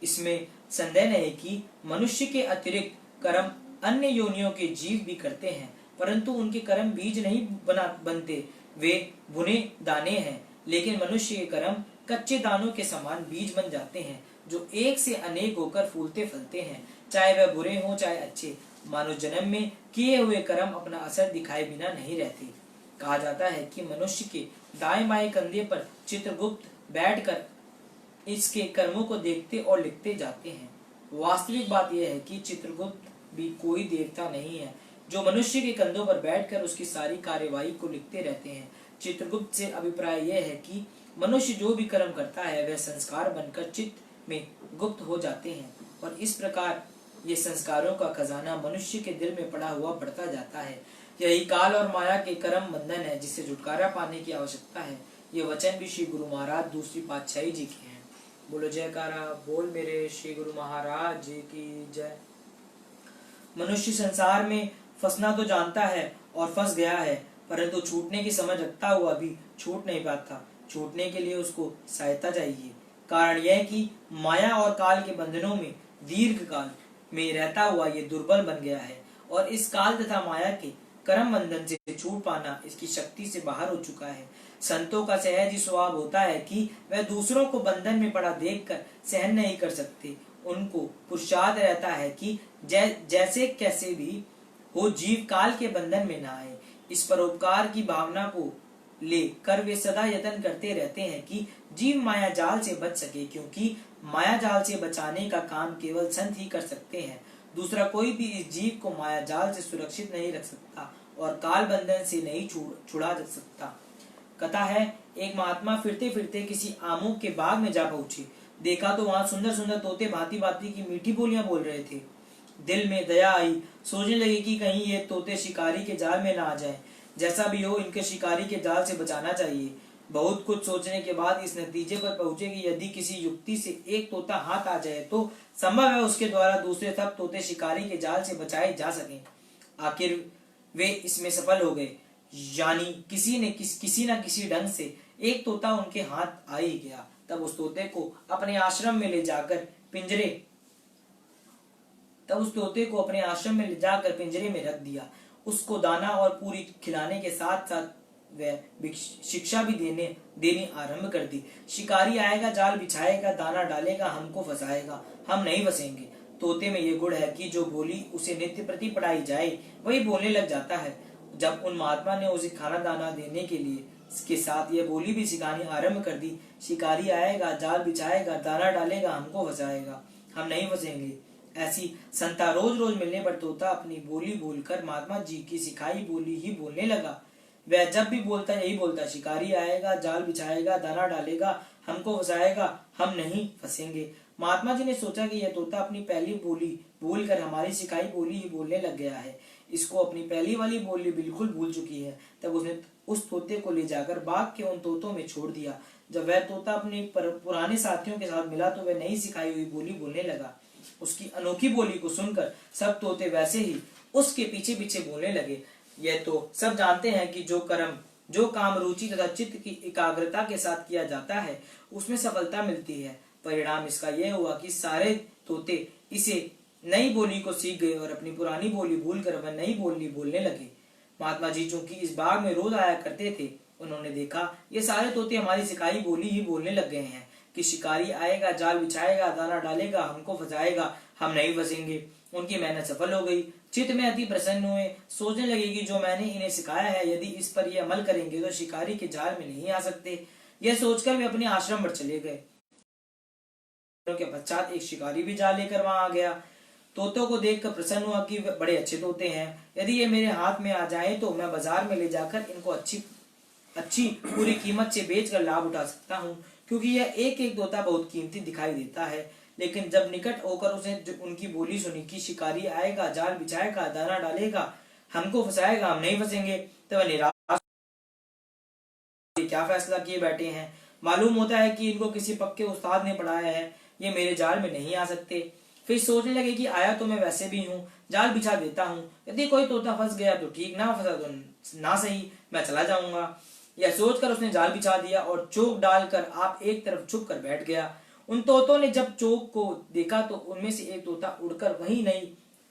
इसमें संदेह नहीं कि मनुष्य के अतिरिक्त कर्म अन्य योनियों के जीव भी करते हैं, परंतु उनके कर्म बीज नहीं बनते, वे भुने दाने हैं। लेकिन मनुष्य के कर्म कच्चे दानों के समान बीज बन जाते हैं, जो एक से अनेक होकर फूलते फलते हैं, चाहे वह बुरे हों चाहे अच्छे। मानव जन्म में किए हुए कर्म अपना असर दिखाए बिना नहीं रहते। कहा जाता है कि मनुष्य के दाएं बाएं कंधे पर चित्रगुप्त बैठकर इसके कर्मों को देखते और लिखते जाते हैं। वास्तविक बात यह है कि चित्रगुप्त भी कोई देवता नहीं है जो मनुष्य के कंधों पर बैठकर उसकी सारी कार्यवाही को लिखते रहते हैं। चित्रगुप्त से अभिप्राय यह है कि मनुष्य जो भी कर्म करता है वह संस्कार बनकर चित्त में गुप्त हो जाते हैं और इस प्रकार ये संस्कारों का खजाना मनुष्य के दिल में पड़ा हुआ बढ़ता जाता है। यही काल और माया के कर्म बंधन है जिससे छुटकारा पाने की आवश्यकता है। ये वचन भी श्री गुरु महाराज दूसरी पातशाही जी के हैं। बोलो जयकारा बोल मेरे श्री गुरु महाराज जी की जय। मनुष्य संसार में फंसना तो जानता है और फंस गया है, परंतु छूटने की समझ रखता हुआ भी छूट नहीं पाता। छूटने के लिए उसको सहायता चाहिए। कारण यह कि माया और काल के बंधनों में दीर्घ काल में रहता हुआ ये दुर्बल बन गया है और इस काल तथा माया के कर्म बंधन से छूट पाना इसकी शक्ति से बाहर हो चुका है। संतों का सहज ही स्वभाव होता है कि वह दूसरों को बंधन में पड़ा देखकर सहन नहीं कर सकते। उनको पुरुषार्थ रहता है कि जैसे कैसे भी हो जीव काल के बंधन में ना आए। इस परोपकार की भावना को लेकर वे सदा यत्न करते रहते हैं कि जीव माया जाल से बच सके, क्योंकि माया जाल से बचाने का काम केवल संत ही कर सकते हैं। दूसरा कोई भी इस जीव को माया जाल से सुरक्षित नहीं रख सकता और काल बंधन से नहीं छुड़ा जा सकता। कथा है, एक महात्मा फिरते फिरते किसी आमों के बाग में जा पहुंचे। देखा तो वहां सुंदर सुंदर तोते भांति भांति की मीठी बोलियां बोल रहे थे। दिल में दया आई, सोचने लगे कि कहीं ये तोते शिकारी के जाल में ना आ जाएं। जैसा भी हो इनके शिकारी के जाल से बचाना चाहिए। बहुत कुछ सोचने के बाद इस नतीजे पर पहुंचे कि यदि किसी युक्ति से एक तोता हाथ आ जाए तो संभव है उसके द्वारा दूसरे सब तोते शिकारी के जाल से बचाए जा सकें। आखिर वे इसमें सफल हो गए, यानी किसी न किसी ढंग से एक तोता उनके हाथ आ ही गया। तब उस तोते को अपने आश्रम में ले जाकर पिंजरे में रख दिया। उसको दाना और पूरी खिलाने के साथ साथ वह शिक्षा भी देनी आरंभ कर दी। शिकारी आएगा, जाल बिछाएगा, दाना डालेगा, हमको फंसाएगा, हम नहीं फंसेंगे। तोते में ये गुण है कि जो बोली उसे नित्य प्रति पढ़ाई जाए वही बोलने लग जाता है। जब उन महात्मा ने उसे खाना दाना देने के लिए इसके साथ यह बोली भी सिखानी आरंभ कर दी, शिकारी आएगा, जाल बिछाएगा, दाना डालेगा, हमको फंसाएगा, हम नहीं फंसेंगे। ऐसी संता रोज रोज मिलने पर तोता अपनी बोली बोलकर महात्मा जी की सिखाई बोली ही बोलने लगा। वह जब भी बोलता यही बोलता, शिकारी आएगा, जाल बिछाएगा, दाना डालेगा, हमको फंसाएगा, हम नहीं फंसेंगे। महात्मा जी ने सोचा कि यह तोता अपनी पहली बोली बोलकर हमारी सिखाई बोली ही बोलने लग गया है, इसको अपनी पहली वाली बोली बिल्कुल भूल चुकी है। तब उसने उस तोते को ले जाकर बाग के उन तोतों में छोड़ दिया। जब वह तोता अपने पुराने साथियों के साथ मिला तो वह नई सिखाई हुई बोली बोलने लगा। उसकी अनोखी बोली को सुनकर सब तोते वैसे ही उसके पीछे पीछे बोलने लगे। यह तो सब जानते हैं कि जो काम रुचि तथा चित्त की एकाग्रता के साथ किया जाता है उसमें सफलता मिलती है। परिणाम इसका यह हुआ कि सारे तोते इसे नई बोली को सीख गए और अपनी पुरानी बोली भूलकर वह नई बोली बोलने लगे। महात्मा जी चूंकि इस बाग में रोज आया करते थे, उन्होंने देखा ये सारे तोते हमारी सिखाई बोली ही बोलने लग गए हैं कि शिकारी आएगा, जाल बिछाएगा, दाना डालेगा, हमको फंसाएगा, हम नहीं फंसेंगे। उनकी मेहनत सफल हो गई। चित्त में अति प्रसन्न हुए, सोचने लगे कि जो मैंने इन्हें सिखाया है यदि इस पर ये अमल करेंगे तो शिकारी के जाल में नहीं आ सकते। यह सोचकर वे अपने आश्रम पर चले गए। के पश्चात एक शिकारी भी जाल लेकर वहां आ गया। तोतों को देखकर प्रसन्न हुआ कि वे बड़े अच्छे तोते हैं, यदि ये मेरे हाथ में आ जाएं तो मैं बाजार में ले जाकर इनको अच्छी पूरी कीमत से बेचकर लाभ उठा सकता हूँ, क्योंकि यह एक एक तोता बहुत कीमती दिखाई देता है। लेकिन जब निकट होकर उसने उनकी बोली सुनी कि शिकारी आएगा, जाल बिछाएगा, दाना डालेगा, हमको फंसाएगा, हम नहीं फंसेंगे, तो वह निराश क्या फैसला किए बैठे हैं। मालूम होता है कि इनको किसी पक्के उस्ताद ने पढ़ाया है, ये मेरे जाल में नहीं आ सकते। फिर सोचने लगे कि आया तो मैं वैसे भी हूँ, जाल बिछा देता हूँ, यदि कोई तोता फंस गया तो ठीक, ना फंसा तो ना सही, मैं चला जाऊंगा। यह सोचकर उसने जाल बिछा दिया और चोक डालकर आप एक तरफ छुप कर बैठ गया। उन तोतों ने जब चोक को देखा तो उनमें से एक तोता उड़कर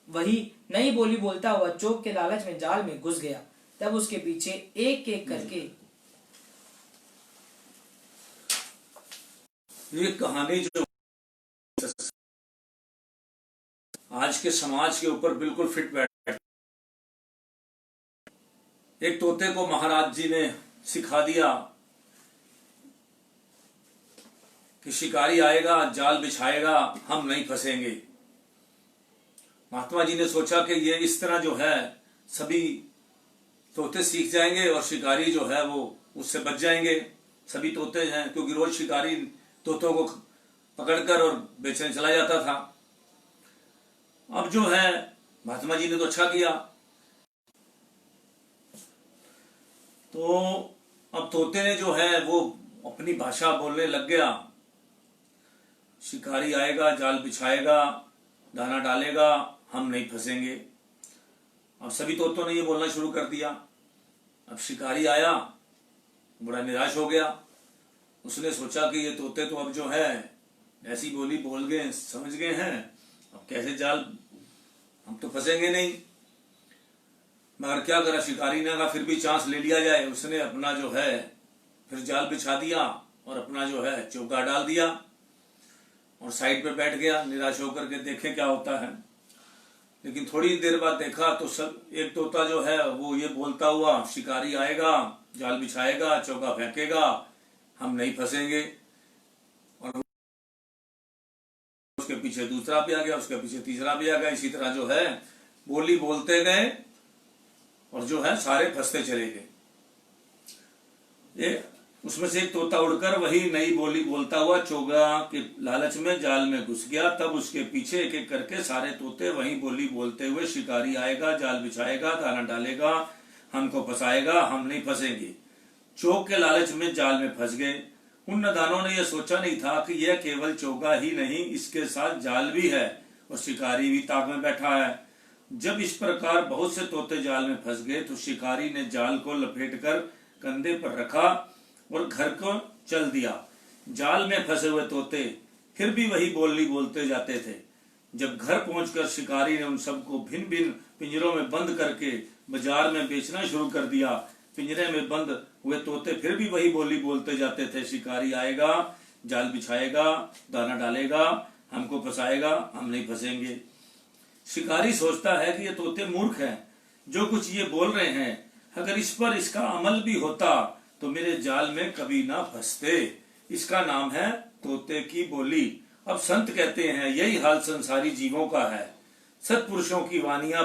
वही नई बोली बोलता हुआ चोक के लालच में जाल में घुस गया। तब उसके पीछे एक एक करके ये कहानी जो आज के समाज के ऊपर बिल्कुल फिट बैठ। एक तोते को महाराज जी ने सिखा दिया कि शिकारी आएगा, जाल बिछाएगा, हम नहीं फंसेंगे। महात्मा जी ने सोचा कि ये इस तरह जो है सभी तोते सीख जाएंगे और शिकारी जो है वो उससे बच जाएंगे। सभी तोते हैं, क्योंकि रोज शिकारी तोतों को पकड़कर और बेचने चला जाता था। अब जो है महात्मा जी ने तो अच्छा किया, तो अब तोते ने जो है वो अपनी भाषा बोलने लग गया। शिकारी आएगा, जाल बिछाएगा, दाना डालेगा, हम नहीं फंसेंगे। अब सभी तोतों ने ये बोलना शुरू कर दिया। अब शिकारी आया, बड़ा निराश हो गया। उसने सोचा कि ये तोते तो अब जो है ऐसी बोली बोल गए, समझ गए हैं, अब कैसे जाल, हम तो फंसेंगे नहीं। मगर क्या करा, शिकारी ने कहा फिर भी चांस ले लिया जाए। उसने अपना जो है फिर जाल बिछा दिया और अपना जो है चौका डाल दिया और साइड पे बैठ गया निराश होकर के, देखे क्या होता है। लेकिन थोड़ी देर बाद देखा तो सब एक तोता जो है वो ये बोलता हुआ, शिकारी आएगा, जाल बिछाएगा, चौका फेंकेगा, हम नहीं फंसेंगे। और उसके पीछे दूसरा भी आ गया, उसके पीछे तीसरा भी आ गया। इसी तरह जो है बोली बोलते गए और जो है सारे फंसते चले गए। ये उसमें से एक तोता उड़कर वही नई बोली बोलता हुआ चोगा के लालच में जाल में घुस गया। तब उसके पीछे एक एक करके सारे तोते वही बोली बोलते हुए, शिकारी आएगा, जाल बिछाएगा, दाना डालेगा, हमको फंसाएगा, हम नहीं फंसेंगे, चोक के लालच में जाल में फंस गए। उन नादानों ने यह सोचा नहीं था कि यह केवल चोगा ही नहीं, इसके साथ जाल भी है और शिकारी भी ताक में बैठा है। जब इस प्रकार बहुत से तोते जाल में फंस गए तो शिकारी ने जाल को लपेटकर कंधे पर रखा और घर को चल दिया। जाल में फंसे हुए तोते फिर भी वही बोली बोलते जाते थे। जब घर पहुंचकर शिकारी ने उन सबको भिन्न भिन्न पिंजरों में बंद करके बाजार में बेचना शुरू कर दिया। पिंजरे में बंद वे तोते फिर भी वही बोली बोलते जाते थे, शिकारी आएगा, जाल बिछाएगा, दाना डालेगा, हमको फंसाएगा, हम नहीं फंसेंगे। शिकारी सोचता है कि ये तोते मूर्ख हैं, जो कुछ ये बोल रहे हैं, अगर इस पर इसका अमल भी होता तो मेरे जाल में कभी ना फंसते। इसका नाम है तोते की बोली। अब संत कहते हैं यही हाल संसारी जीवों का है। सत्पुरुषों की वानियां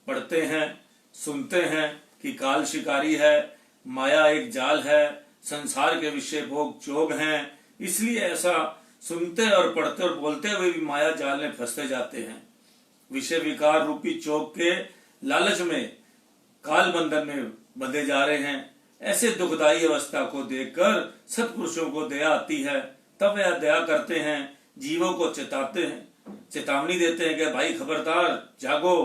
पढ़ते हैं, सुनते हैं कि काल शिकारी है, माया एक जाल है, संसार के विषय भोग चोग हैं, इसलिए ऐसा सुनते और पढ़ते और बोलते हुए भी माया जाल में फंसते जाते हैं। विषय विकार रूपी चोग के लालच में काल बंधन में बंधे जा रहे हैं। ऐसे दुखदायी अवस्था को देखकर सत्पुरुषों को दया आती है, तब वह दया करते हैं, जीवों को चेताते हैं, चेतावनी देते हैं कि भाई खबरदार, जागो,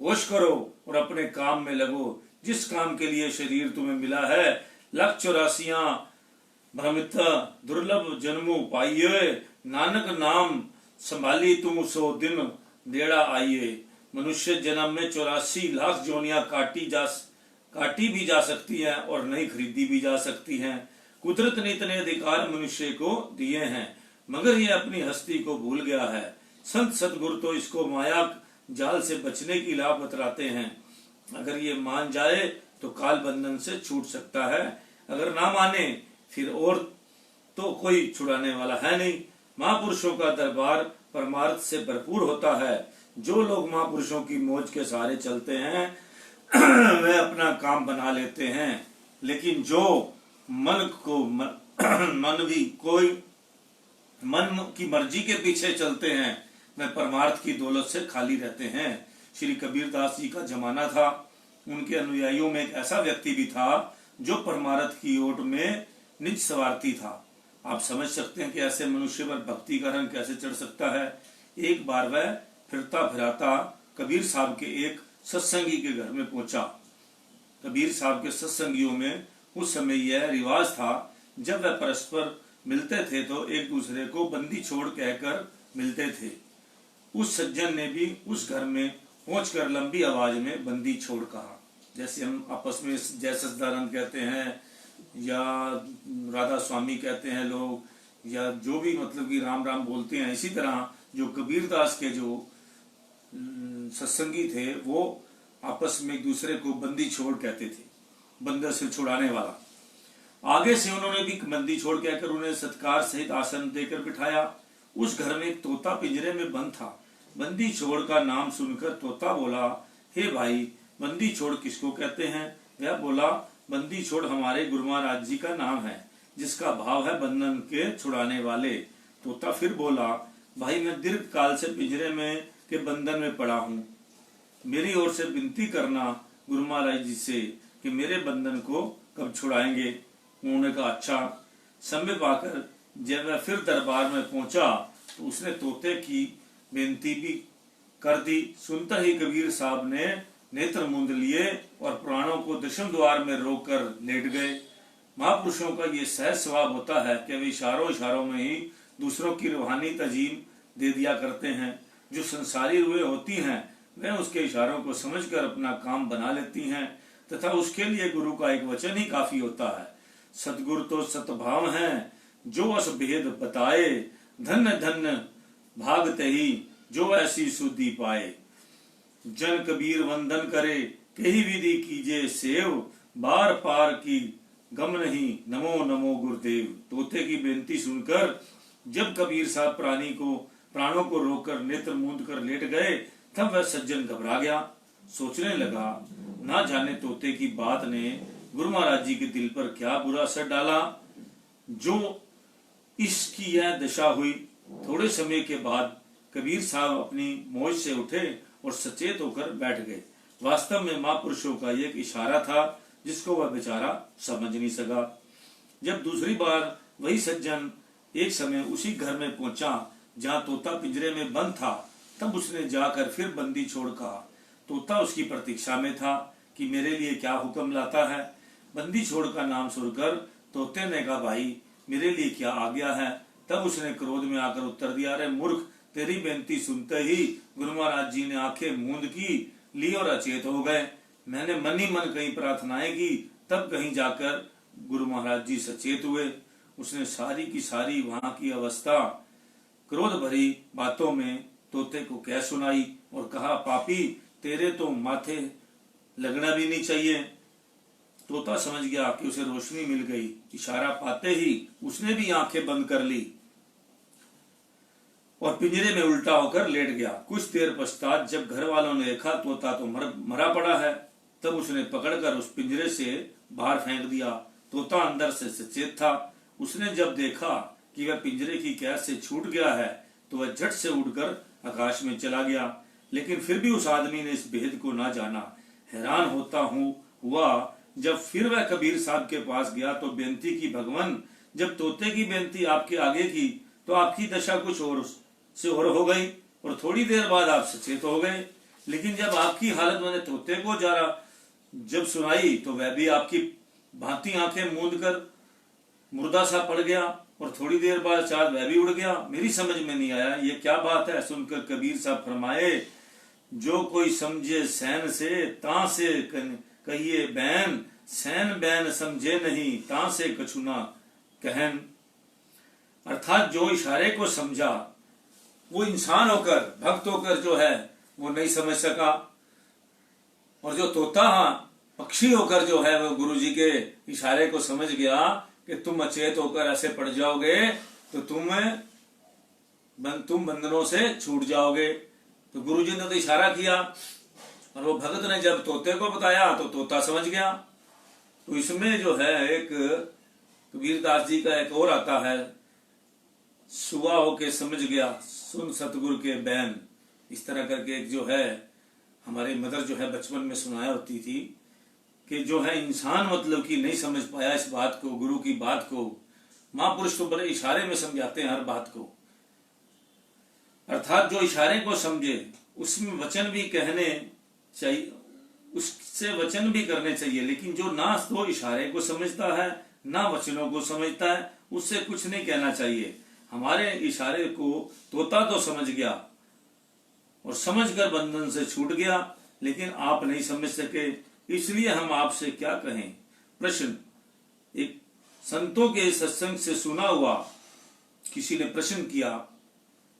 होश करो और अपने काम में लगो। जिस काम के लिए शरीर तुम्हें मिला है, 184 भ्रमित दुर्लभ जन्मों पाइये, नानक नाम संभाली तू सो दिन देड़ा आइये। मनुष्य जन्म में 84 लाख जोनियां काटी भी जा सकती हैं और नहीं खरीदी भी जा सकती हैं। कुदरत ने इतने अधिकार मनुष्य को दिए हैं, मगर ये अपनी हस्ती को भूल गया है। संत सतगुरु तो इसको माया जाल से बचने की लाभ बतलाते हैं। अगर ये मान जाए तो काल बंधन से छूट सकता है, अगर ना माने फिर और तो कोई छुड़ाने वाला है नहीं। महापुरुषों का दरबार परमार्थ से भरपूर होता है। जो लोग महापुरुषों की मौज के सहारे चलते हैं वे अपना काम बना लेते हैं, लेकिन जो मन की मर्जी के पीछे चलते हैं वे परमार्थ की दौलत से खाली रहते हैं। श्री कबीरदास जी का जमाना था, उनके अनुयायियों में एक ऐसा व्यक्ति भी था जो परमार्थ की ओट में निज स्वार्थी था। आप समझ सकते हैं कि ऐसे मनुष्य पर भक्ति का रंग कैसे चढ़ सकता है। एक बार वह फिरता फिराता कबीर साहब के एक सत्संगी के घर में पहुंचा। कबीर साहब के सत्संगियों में उस समय यह रिवाज था, जब वह परस्पर मिलते थे तो एक दूसरे को बंदी छोड़ कहकर मिलते थे। उस सज्जन ने भी उस घर में पहुंचकर लंबी आवाज में बंदी छोड़ कहा। जैसे हम आपस में जय सच्चिदानंद कहते हैं या राधा स्वामी कहते हैं लोग, या जो भी मतलब कि राम राम बोलते हैं, इसी तरह जो कबीरदास के जो सत्संगी थे वो आपस में एक दूसरे को बंदी छोड़ कहते थे, बंदर से छुड़ाने वाला। आगे से उन्होंने भी बंदी छोड़ कहकर उन्हें सत्कार सहित आसन देकर बिठाया। उस घर में एक तोता पिंजरे में बंद था। बंदी छोड़ का नाम सुनकर तोता बोला, हे भाई, बंदी छोड़ किसको कहते हैं? वह बोला, बंदी छोड़ हमारे गुरु महाराज जी का नाम है, जिसका भाव है बंधन के छुड़ाने वाले। तोता फिर बोला, भाई मैं दीर्घ काल से पिंजरे में के बंधन में पड़ा हूँ, मेरी ओर से विनती करना गुरु महाराज जी से कि मेरे बंधन को कब छुड़ाएंगे। उन्होंने कहा अच्छा। समय पाकर जब वह फिर दरबार में पहुंचा तो उसने तोते की बेनती भी कर दी। सुनता ही कबीर साहब ने नेत्र मूंद लिए और प्राणों को दशम द्वार में रोककर लेट गए। महापुरुषों का ये सहज स्वभाव होता है कि वे इशारों में ही दूसरों की रूहानी तजीम दे दिया करते हैं। जो संसारी रूहें होती हैं वे उसके इशारों को समझकर अपना काम बना लेती हैं, तथा उसके लिए गुरु का एक वचन ही काफी होता है। सतगुरु तो सतभाव हैं, जो अस भेद बताए, धन्य धन्य भागते ही जो ऐसी शुद्धि पाए। जन कबीर वंदन करे, कही विधि कीजे सेव, बार पार की गम नहीं, नमो नमो गुरुदेव। तोते की बेनती सुनकर जब कबीर साहब प्राणों को रोककर नेत्र मूंद कर लेट गए, तब वह सज्जन घबरा गया। सोचने लगा, ना जाने तोते की बात ने गुरु महाराज जी के दिल पर क्या बुरा असर डाला, जो इसकी यह दशा हुई। थोड़े समय के बाद कबीर साहब अपनी मौज से उठे और सचेत होकर बैठ गए। वास्तव में महापुरुषों का एक इशारा था जिसको वह बेचारा समझ नहीं सका। जब दूसरी बार वही सज्जन एक समय उसी घर में पहुंचा जहां तोता पिंजरे में बंद था, तब उसने जाकर फिर बंदी छोड़ कहा। तोता उसकी प्रतीक्षा में था कि मेरे लिए क्या हुक्म लाता है। बंदी छोड़ का नाम सुनकर तोते ने कहा, भाई मेरे लिए क्या आ गया है। तब उसने क्रोध में आकर उत्तर दिया, अरे मूर्ख, तेरी बेनती सुनते ही गुरु महाराज जी ने आंखें मूंद की ली और अचेत हो गए। मैंने मन ही मन कहीं प्रार्थनाएं की, तब कहीं जाकर गुरु महाराज जी सचेत हुए। उसने सारी की सारी वहां की अवस्था क्रोध भरी बातों में तोते को कह सुनाई और कहा, पापी तेरे तो माथे लगना भी नहीं चाहिए। तोता समझ गया कि उसे रोशनी मिल गई। इशारा पाते ही उसने भी आंखें बंद कर ली और पिंजरे में उल्टा होकर लेट गया। कुछ देर पश्चात जब घर वालों ने देखा तोता तो मरा पड़ा है, तब उसने पकड़कर उस पिंजरे से बाहर फेंक दिया। तोता अंदर से सचेत था। उसने जब देखा कि वह पिंजरे की कैद से छूट गया है तो वह झट से उड़कर आकाश में चला गया। लेकिन फिर भी उस आदमी ने इस भेद को ना जाना। हैरान हुआ जब फिर वह कबीर साहब के पास गया तो बेनती की, भगवान जब तोते की बेनती आपके आगे की तो आपकी दशा कुछ और से और हो गई और थोड़ी देर बाद आप सचेत हो गए। लेकिन जब आपकी हालत मैंने तोते को जब सुनाई तो वह भी आपकी भांति आंखें मूंद कर मुर्दा सा पड़ गया और थोड़ी देर बाद शायद वह भी उड़ गया। मेरी समझ में नहीं आया ये क्या बात है। सुनकर कबीर साहब फरमाए, जो कोई समझे सैन से ता से कहिए बैन, सैन बैन समझे नहीं ता से कछुना कहन। अर्थात जो इशारे को समझा वो इंसान होकर, भक्त होकर जो है वो नहीं समझ सका, और जो तोता पक्षी होकर जो है वो गुरु जी के इशारे को समझ गया कि तुम अचेत होकर ऐसे पड़ जाओगे तो तुम बंधनों से छूट जाओगे। तो गुरु जी ने तो इशारा किया और वो भगत ने जब तोते को बताया तो तोता समझ गया। तो इसमें जो है एक कबीरदास जी का एक और आता है, सुबह होके समझ गया सुन सतगुरु के बैन। इस तरह करके एक जो है हमारी मदर जो है बचपन में सुनाया होती थी कि जो है इंसान मतलब कि नहीं समझ पाया इस बात को, गुरु की बात को। महापुरुष तो बड़े इशारे में समझाते हैं हर बात को। अर्थात जो इशारे को समझे उसमें वचन भी कहने चाहिए, उससे वचन भी करने चाहिए। लेकिन जो ना तो इशारे को समझता है ना वचनों को समझता है उससे कुछ नहीं कहना चाहिए। हमारे इशारे को तोता तो समझ गया और समझकर बंधन से छूट गया, लेकिन आप नहीं समझ सके। इसलिए हम आपसे क्या कहें। प्रश्न, एक संतों के सत्संग से सुना हुआ किसी ने प्रश्न किया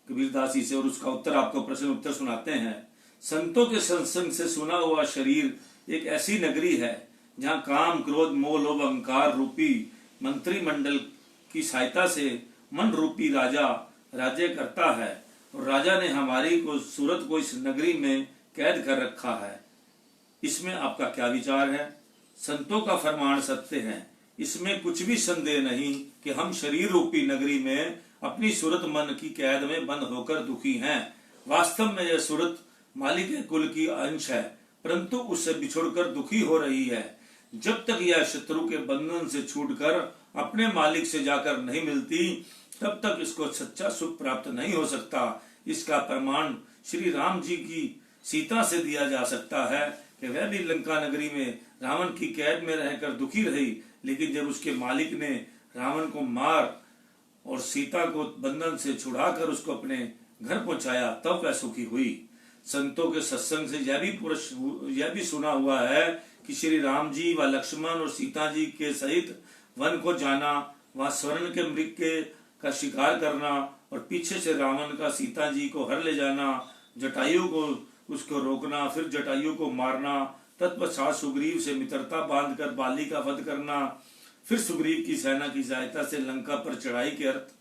कबीरदास जी से और उसका उत्तर आपको प्रश्न उत्तर सुनाते हैं। संतों के सत्संग से सुना हुआ शरीर एक ऐसी नगरी है जहाँ काम क्रोध मोह लोभ अहंकार रूपी मंत्रिमंडल की सहायता से मन रूपी राजा राज्य करता है और राजा ने हमारी को सूरत को इस नगरी में कैद कर रखा है। इसमें आपका क्या विचार है। संतों का फरमान सत्य है, इसमें कुछ भी संदेह नहीं कि हम शरीर रूपी नगरी में अपनी सूरत मन की कैद में बंद होकर दुखी हैं। वास्तव में यह सूरत मालिक के कुल की अंश है, परंतु उससे बिछुड़कर दुखी हो रही है। जब तक यह शत्रु के बंधन से छूटकर अपने मालिक से जाकर नहीं मिलती तब तक इसको सच्चा सुख प्राप्त नहीं हो सकता। इसका प्रमाण श्री राम जी की सीता से दिया जा सकता है कि वह भी लंका नगरी में रावण की कैद में रहकर दुखी रही, लेकिन जब उसके मालिक ने रावण को मार और सीता को बंधन से छुड़ाकर उसको अपने घर पहुंचाया तब वह सुखी हुई। संतों के सत्संग से यह भी सुना हुआ है कि श्री राम जी व लक्ष्मण और सीता जी के सहित वन को जाना, वहां स्वर्ण के मृग का शिकार करना और पीछे से रावण का सीता जी को हर ले जाना, जटायु को उसको रोकना, फिर जटायु को मारना, तत्पश्चात सुग्रीव से मित्रता बांधकर बाली का वध करना, फिर सुग्रीव की सेना की सहायता से लंका पर चढ़ाई के अर्थ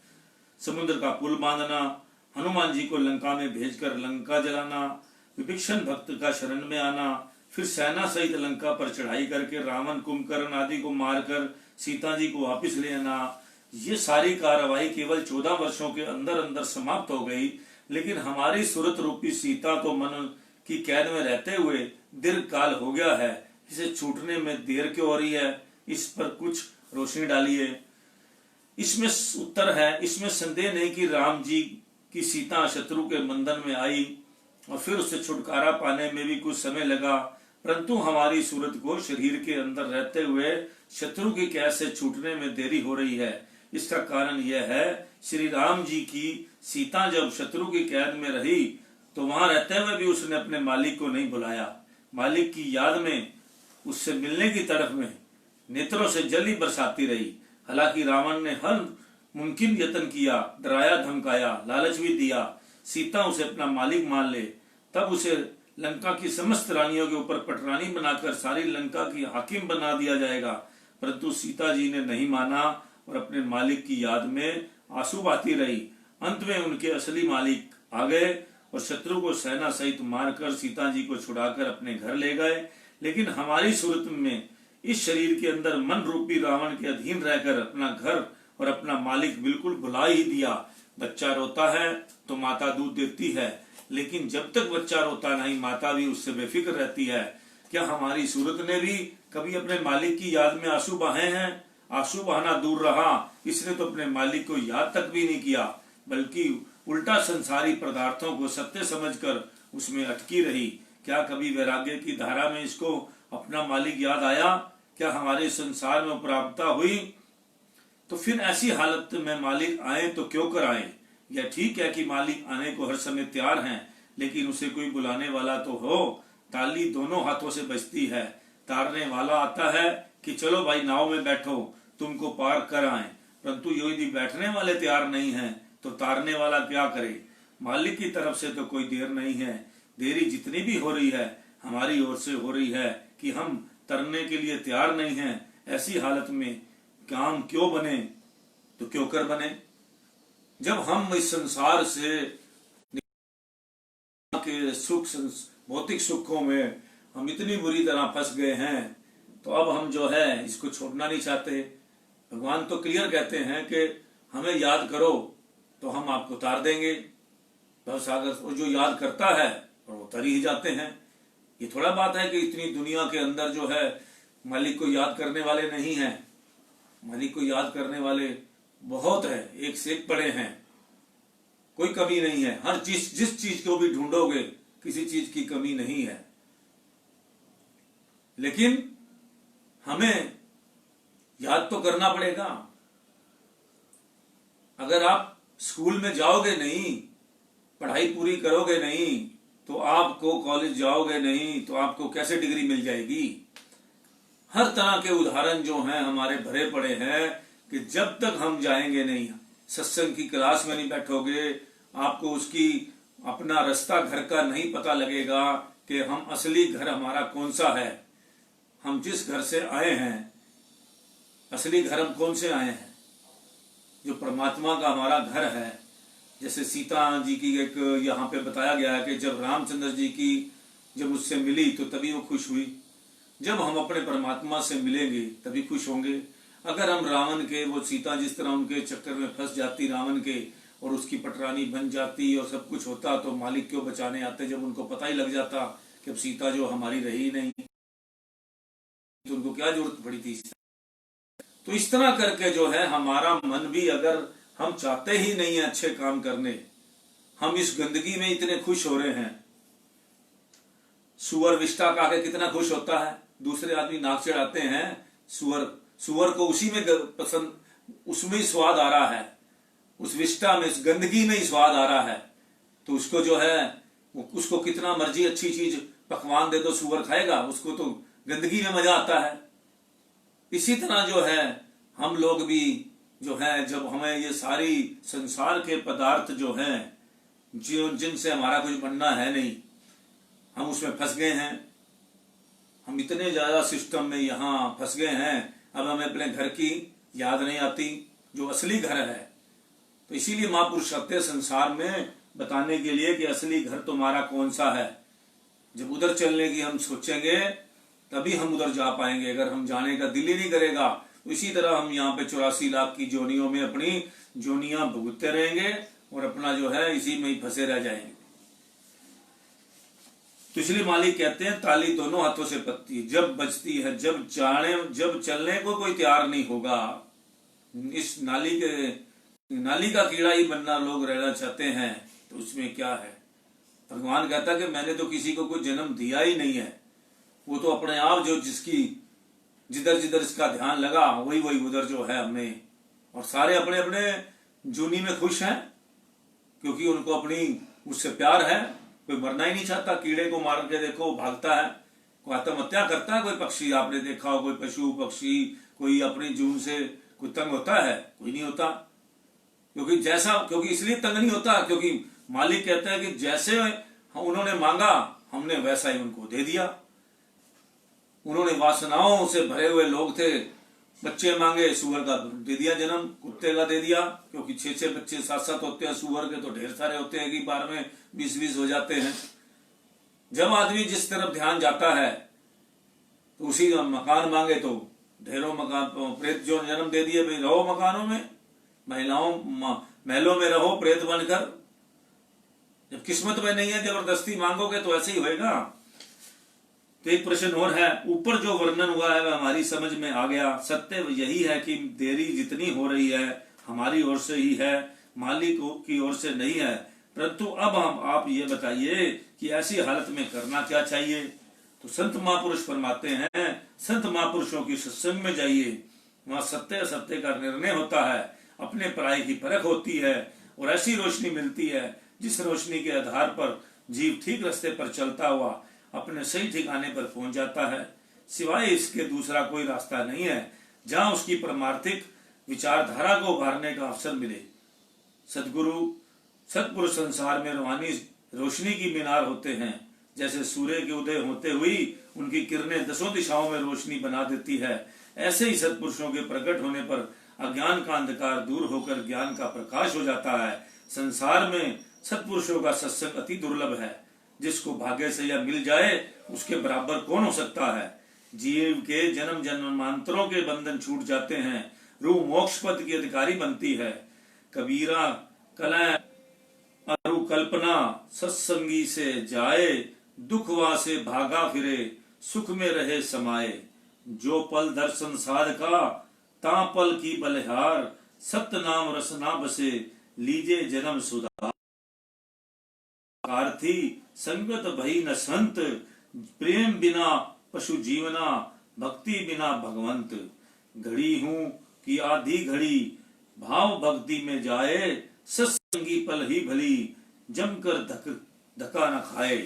समुद्र का पुल बांधना, हनुमान जी को लंका में भेजकर लंका जलाना, विभीषण भक्त का शरण में आना, फिर सेना सहित लंका पर चढ़ाई करके रावण कुंभकर्ण आदि को मारकर सीता जी को वापिस ले आना। ये सारी कार्रवाई केवल 14 वर्षों के अंदर अंदर समाप्त हो गई। लेकिन हमारी सूरत रूपी सीता तो मन की कैद में रहते हुए दीर्घ काल हो गया है, इसे छूटने में देर क्यों हो रही है, इस पर कुछ रोशनी डालिए। इसमें उत्तर है, इसमें संदेह नहीं कि राम जी की सीता शत्रु के बंधन में आई और फिर उससे छुटकारा पाने में भी कुछ समय लगा, परंतु हमारी सूरत को शरीर के अंदर रहते हुए शत्रु की कैद से छूटने में देरी हो रही है। इसका कारण यह है, श्री राम जी की सीता जब शत्रु की कैद में रही तो वहां रहते हुए भी उसने अपने मालिक को नहीं बुलाया। मालिक की याद में, उससे मिलने की तरफ में नेत्रों से जल ही बरसाती रही। हालांकि रावण ने हर मुमकिन यत्न किया, डराया धमकाया, लालच भी दिया सीता उसे अपना मालिक मान ले, तब उसे लंका की समस्त रानियों के ऊपर पटरानी बनाकर सारी लंका की हाकिम बना दिया जाएगा। परंतु सीता जी ने नहीं माना और अपने मालिक की याद में आंसू बहाती रही। अंत में उनके असली मालिक आ गए और शत्रु को सेना सहित मारकर सीता जी को छुड़ाकर अपने घर ले गए। लेकिन हमारी सूरत में इस शरीर के अंदर मन रूपी रावण के अधीन रहकर अपना घर और अपना मालिक बिल्कुल भुला ही दिया। बच्चा रोता है तो माता दूध देती है, लेकिन जब तक बच्चा रोता नहीं माता भी उससे बेफिक्र रहती है। क्या हमारी सूरत ने भी कभी अपने मालिक की याद में आंसू बहाए हैं? आंसू बहाना दूर रहा, इसने तो अपने मालिक को याद तक भी नहीं किया, बल्कि उल्टा संसारी पदार्थों को सत्य समझकर उसमें अटकी रही। क्या कभी वैराग्य की धारा में इसको अपना मालिक याद आया? क्या हमारे संसार में प्राप्तता हुई? तो फिर ऐसी हालत में मालिक आए तो क्यों कर आए? यह ठीक है कि मालिक आने को हर समय तैयार हैं, लेकिन उसे कोई बुलाने वाला तो हो। ताली दोनों हाथों से बजती है, तारने वाला आता है कि चलो भाई नाव में बैठो, तुमको पार कर आए। परंतु यदि बैठने वाले तैयार नहीं हैं तो तारने वाला क्या करे? मालिक की तरफ से तो कोई देर नहीं है। देरी जितनी भी हो रही है हमारी ओर से हो रही है कि हम तरने के लिए तैयार नहीं हैं। ऐसी हालत में काम क्यों बने तो क्यों कर बने? जब हम इस संसार से के सुख भौतिक सुखों में हम इतनी बुरी तरह फंस गए हैं तो अब हम जो है इसको छोड़ना नहीं चाहते। भगवान तो क्लियर कहते हैं कि हमें याद करो तो हम आपको तार देंगे। भवसागर जो याद करता है और वो तर ही जाते हैं। ये थोड़ा बात है कि इतनी दुनिया के अंदर जो है मालिक को याद करने वाले नहीं हैं। मालिक को याद करने वाले बहुत है, एक से एक बड़े हैं, कोई कमी नहीं है। हर चीज जिस चीज को भी ढूंढोगे किसी चीज की कमी नहीं है। लेकिन हमें याद तो करना पड़ेगा। अगर आप स्कूल में जाओगे नहीं, पढ़ाई पूरी करोगे नहीं, तो आपको कॉलेज जाओगे नहीं तो आपको कैसे डिग्री मिल जाएगी? हर तरह के उदाहरण जो हैं हमारे भरे पड़े हैं कि जब तक हम जाएंगे नहीं, सत्संग की क्लास में नहीं बैठोगे, आपको उसकी अपना रास्ता घर का नहीं पता लगेगा कि हम असली घर हमारा कौन सा है। हम जिस घर से आए हैं, असली घर हम कौन से आए हैं? जो परमात्मा का हमारा घर है। जैसे सीता जी की एक यहाँ पे बताया गया है कि जब रामचंद्र जी की जब उससे मिली तो तभी वो खुश हुई। जब हम अपने परमात्मा से मिलेंगे तभी खुश होंगे। अगर हम रावण के, वो सीता जिस तरह उनके चक्कर में फंस जाती रावण के और उसकी पटरानी बन जाती और सब कुछ होता, तो मालिक क्यों बचाने आते? जब उनको पता ही लग जाता कि अब सीता जो हमारी रही नहीं तो उनको क्या जरूरत पड़ी थी? तो इस तरह करके जो है हमारा मन भी, अगर हम चाहते ही नहीं है अच्छे काम करने, हम इस गंदगी में इतने खुश हो रहे हैं। सुअर विष्टा का के कितना खुश होता है, दूसरे आदमी नाक चढ़ाते हैं, सुअर को उसी में पसंद, उसमें ही स्वाद आ रहा है, उस विष्टा में, उस गंदगी में ही स्वाद आ रहा है। तो उसको जो है उसको कितना मर्जी अच्छी चीज पकवान दे दो, सुअर खाएगा, उसको तो गंदगी में मजा आता है। इसी तरह जो है हम लोग भी जो है, जब हमें ये सारी संसार के पदार्थ जो हैं जिनसे हमारा कुछ बनना है नहीं, हम उसमें फंस गए हैं। हम इतने ज्यादा सिस्टम में यहाँ फंस गए हैं, अब हमें अपने घर की याद नहीं आती जो असली घर है। तो इसीलिए महापुरुष कहते हैं संसार में बताने के लिए कि असली घर तुम्हारा कौन सा है। जब उधर चलने की हम सोचेंगे तभी हम उधर जा पाएंगे। अगर हम जाने का दिल ही नहीं करेगा तो इसी तरह हम यहाँ पे 84 लाख की जोनियों में अपनी जोनियां भुगतते रहेंगे और अपना जो है इसी में ही फंसे रह जाएंगे। तो इसलिए मालिक कहते हैं ताली दोनों हाथों से पकती, जब बजती है, जब चलने को कोई तैयार नहीं होगा। इस नाली का कीड़ा ही बनना लोग रहना चाहते हैं, तो उसमें क्या है? भगवान कहता है कि मैंने तो किसी को कोई जन्म दिया ही नहीं है। वो तो अपने आप जो जिसकी जिधर जिधर इसका ध्यान लगा वही उधर जो है हमने, और सारे अपने अपने जूनी में खुश हैं क्योंकि उनको अपनी उससे प्यार है। कोई मरना ही नहीं चाहता। कीड़े को मार के देखो भागता है, कोई आत्महत्या करता है कोई पक्षी, आपने देखा हो, कोई पशु पक्षी कोई अपनी जून से कोई तंग होता है? कोई नहीं होता। क्योंकि इसलिए तंग नहीं होता क्योंकि मालिक कहता है कि जैसे उन्होंने मांगा हमने वैसा ही उनको दे दिया। उन्होंने वासनाओं से भरे हुए लोग थे, बच्चे मांगे, सुअर का दे दिया जन्म, कुत्ते का दे दिया, क्योंकि 6-6 बच्चे 7-7 होते हैं, सुअर के तो ढेर सारे होते हैं कि बार में 20-20 हो जाते हैं। जब आदमी जिस तरफ ध्यान जाता है तो उसी मकान मांगे तो ढेरों मकान, प्रेत जो जन्म दे दिए, भाई रहो मकानों में, महलों में रहो प्रेत बनकर। जब किस्मत में नहीं है, जबरदस्ती मांगोगे तो ऐसे ही होएगा। तो एक प्रश्न और है, ऊपर जो वर्णन हुआ है वह हमारी समझ में आ गया। सत्य यही है कि देरी जितनी हो रही है हमारी ओर से ही है, मालिक की ओर से नहीं है। परंतु अब आप ये बताइए कि ऐसी हालत में करना क्या चाहिए? तो संत महापुरुष फरमाते हैं, संत महापुरुषों की सत्संग में जाइए, वहां सत्य असत्य का निर्णय होता है, अपने पराई की परख होती है और ऐसी रोशनी मिलती है जिस रोशनी के आधार पर जीव ठीक रास्ते पर चलता हुआ अपने सही ठिकाने पर पहुंच जाता है। सिवाय इसके दूसरा कोई रास्ता नहीं है जहां उसकी परमार्थिक विचारधारा को उभारने का अवसर मिले। सतपुरुष संसार में रूहानी रोशनी की मीनार होते हैं। जैसे सूर्य के उदय होते हुई उनकी किरणें 10 दिशाओं में रोशनी बना देती है, ऐसे ही सत्पुरुषों के प्रकट होने पर अज्ञान का अंधकार दूर होकर ज्ञान का प्रकाश हो जाता है। संसार में सत्पुरुषों का सत्संग अति दुर्लभ है। जिसको भाग्य से यह मिल जाए उसके बराबर कौन हो सकता है। जीव के जन्म जन्मांतरों के बंधन छूट जाते हैं, रूह मोक्ष पद की अधिकारी बनती है। कबीरा कलह अरु कल्पना सत्संगी से जाए, दुखवा से भागा फिरे सुख में रहे समाये। जो पल दर्शन साधका ता पल की बलिहार, सत्य नाम रसना बसे लीजे जन्म सुधार। आरती संगत भई न संत, प्रेम बिना पशु जीवना, भक्ति बिना भगवंत। घड़ी हूं कि आधी घड़ी भाव भक्ति में जाए, सत्संगी पल ही भली जमकर धक्का न खाए।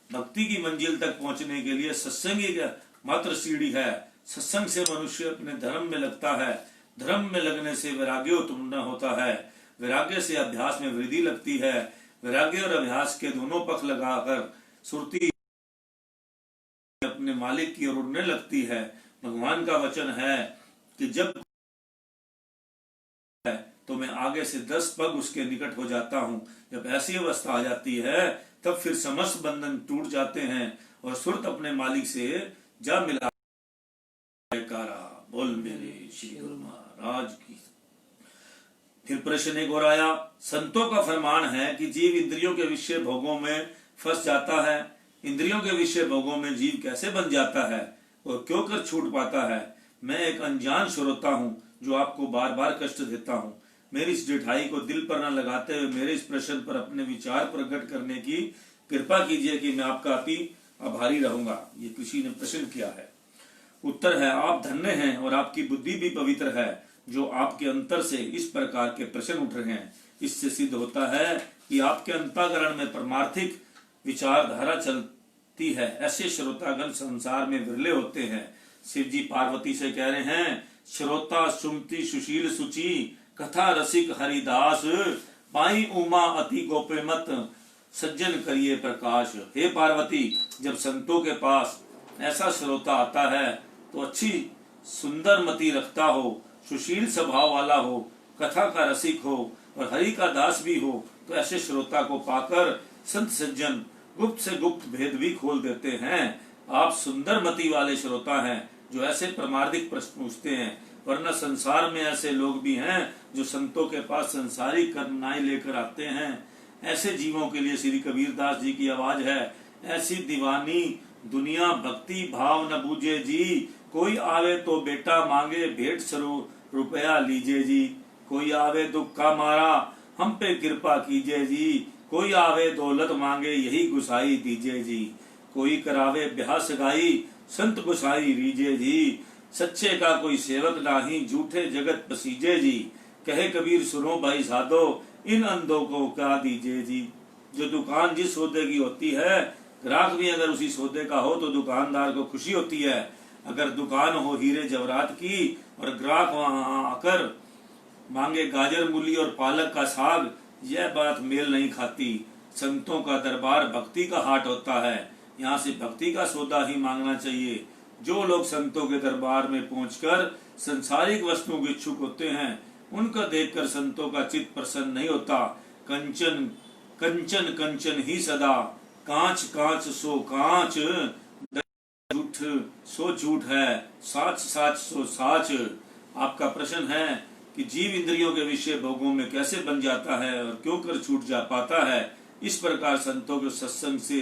भक्ति की मंजिल तक पहुंचने के लिए सत्संग ही मात्र सीढ़ी है। सत्संग से मनुष्य अपने धर्म में लगता है, धर्म में लगने से वैराग्य उत्पन्न होता है, वैराग्य से अभ्यास में वृद्धि लगती है, वैराग्य और अभ्यास के दोनों पक्ष लगाकर सुरती अपने मालिक की ओर उड़ने लगती है। भगवान का वचन है कि जब तो मैं आगे से 10 पग उसके निकट हो जाता हूँ। जब ऐसी अवस्था आ जाती है तब फिर समस्त बंधन टूट जाते हैं और सुरत अपने मालिक से जा मिला। बोल मेरे श्री गुरु महाराज की। फिर प्रश्न एक और आया, संतों का फरमान है कि जीव इंद्रियों के विषय भोगों में फंस जाता है। इंद्रियों के विषय भोगों में जीव कैसे बन जाता है और क्यों कर छूट पाता है? मैं एक अनजान श्रोता हूँ जो आपको बार बार कष्ट देता हूँ। मेरी इस जिठाई को दिल पर न लगाते हुए मेरे इस प्रश्न पर अपने विचार प्रकट करने की कृपा कीजिए कि मैं आपका अति आभारी रहूंगा। ये किसी ने प्रश्न किया है। उत्तर है, आप धन्य हैं और आपकी बुद्धि भी पवित्र है जो आपके अंतर से इस प्रकार के प्रश्न उठ रहे हैं। इससे सिद्ध होता है कि आपके अंतःकरण में परमार्थिक विचारधारा चलती है। ऐसे श्रोतागण संसार में विरले होते हैं। शिव जी पार्वती से कह रहे हैं, श्रोता सुमति सुशील सुचि, कथा रसिक हरिदास, पाई उमा अति गोपे मत, सज्जन करिए प्रकाश। हे पार्वती, जब संतों के पास ऐसा श्रोता आता है तो अच्छी सुंदर मति रखता हो, सुशील स्वभाव वाला हो, कथा का रसिक हो और हरि का दास भी हो, तो ऐसे श्रोता को पाकर संत सज्जन गुप्त से गुप्त भेद भी खोल देते हैं। आप सुंदर मति वाले श्रोता हैं जो ऐसे परमार्थिक प्रश्न पूछते हैं, वरना संसार में ऐसे लोग भी हैं जो संतों के पास संसारिक कर्मनाएं लेकर आते हैं। ऐसे जीवों के लिए श्री कबीरदास जी की आवाज है, ऐसी दीवानी दुनिया भक्ति भाव न बूझे जी, कोई आवे तो बेटा मांगे भेंट स्वरूप रुपया लीजिए जी। कोई आवे दुख का मारा हम पे कृपा कीजिए जी, कोई आवे दौलत मांगे यही गुसाई दीजिए जी। कोई करावे ब्याह सगाई संत गुसाई रीजिए जी, सच्चे का कोई सेवक नाही झूठे जगत पसीजे जी। कहे कबीर सुनो भाई साधो इन अंधों को क्या दीजिए जी। जो दुकान जिस सौदे की होती है ग्राहक भी अगर उसी सौदे का हो तो दुकानदार को खुशी होती है। अगर दुकान हो हीरे जवाहरात की और ग्राहक वहां आकर मांगे गाजर मूली और पालक का साग, यह बात मेल नहीं खाती। संतों का दरबार भक्ति का हाट होता है, यहाँ से भक्ति का सौदा ही मांगना चाहिए। जो लोग संतों के दरबार में पहुंचकर संसारिक वस्तुओं के इच्छुक होते हैं, उनका देखकर संतों का चित्त प्रसन्न नहीं होता। कंचन कंचन कंचन ही सदा, कांच कांच सो कांच, झूठ सो झूठ है, साच साच सो साच। आपका प्रश्न है कि जीव इंद्रियों के विषय भोगों में कैसे बन जाता है और क्यों कर छूट जा पाता है। इस प्रकार संतों के सत्संग से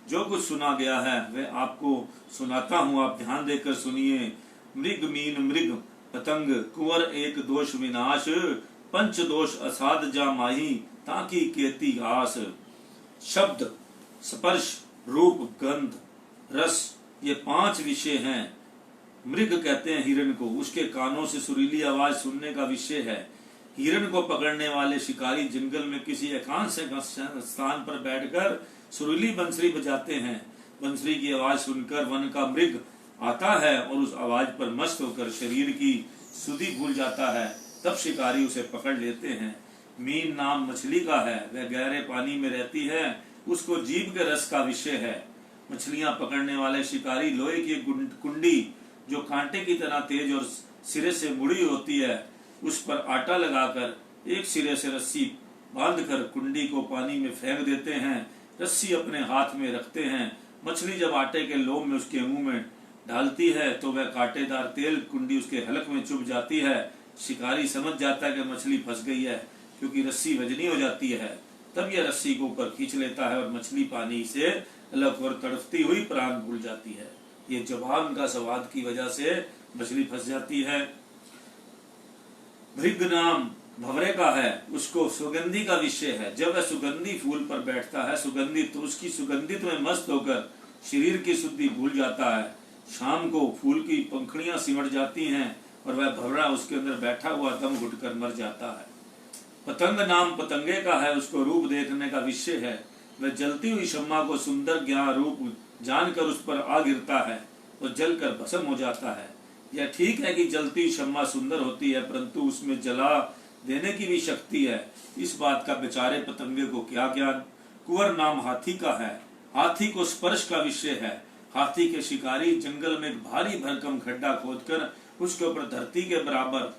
जो कुछ सुना गया है वह आपको सुनाता हूँ, आप ध्यान देकर सुनिए। मृग मीन मृग पतंग कुंवर एक दोष विनाश, पंच दोष असाध जा माही ताकि केती आस। शब्द, स्पर्श, रूप, गंध, रस, ये 5 विषय हैं। मृग कहते हैं हिरण को, उसके कानों से सुरीली आवाज सुनने का विषय है। हिरण को पकड़ने वाले शिकारी जंगल में किसी एकांत स्थान पर बैठकर सुरीली बंसरी बजाते हैं। बंसरी की आवाज सुनकर वन का मृग आता है और उस आवाज पर मस्त होकर शरीर की सुधि भूल जाता है। तब शिकारी उसे पकड़ लेते हैं। मीन नाम मछली का है, वह गहरे पानी में रहती है, उसको जीभ के रस का विषय है। मछलियां पकड़ने वाले शिकारी लोहे की कुंडी जो कांटे की तरह तेज और सिरे से मुड़ी होती है, उस पर आटा लगाकर एक सिरे से रस्सी बांधकर कुंडी को पानी में फेंक देते हैं। रस्सी अपने हाथ में रखते हैं। मछली जब आटे के लोम में उसके मुंह में डालती है तो वह कांटेदार तेल कुंडी उसके हलक में चुभ जाती है। शिकारी समझ जाता है कि मछली फंस गई है, क्योंकि रस्सी वजनी हो जाती है। तब यह रस्सी को ऊपर खींच लेता है और मछली पानी से अलग और तड़पती हुई प्राण भूल जाती है। ये जबान का स्वाद की वजह से मछली फंस जाती है। भृग नाम भंवरे का है, उसको सुगंधी का विषय है। जब वह सुगंधी फूल पर बैठता है सुगंधित, तो उसकी सुगंधित में मस्त होकर शरीर की शुद्धि भूल जाता है। शाम को फूल की पंखुड़ियां सिमट जाती हैं और वह भंवरा उसके अंदर बैठा हुआ दम घुटकर मर जाता है। पतंग नाम पतंगे का है, उसको रूप देखने का विषय है। वह जलती हुई शम्मा को सुंदर ज्ञान रूप जानकर उस पर आ गिरता है और जलकर भस्म हो जाता है। यह ठीक है कि जलती हुई शम्मा सुंदर होती है, परंतु उसमें जला देने की भी शक्ति है। इस बात का बेचारे पतंगे को क्या ज्ञान। कुंवर नाम हाथी का है, हाथी को स्पर्श का विषय है। हाथी के शिकारी जंगल में एक भारी भरकम खड्डा खोदकर उसके ऊपर धरती के बराबर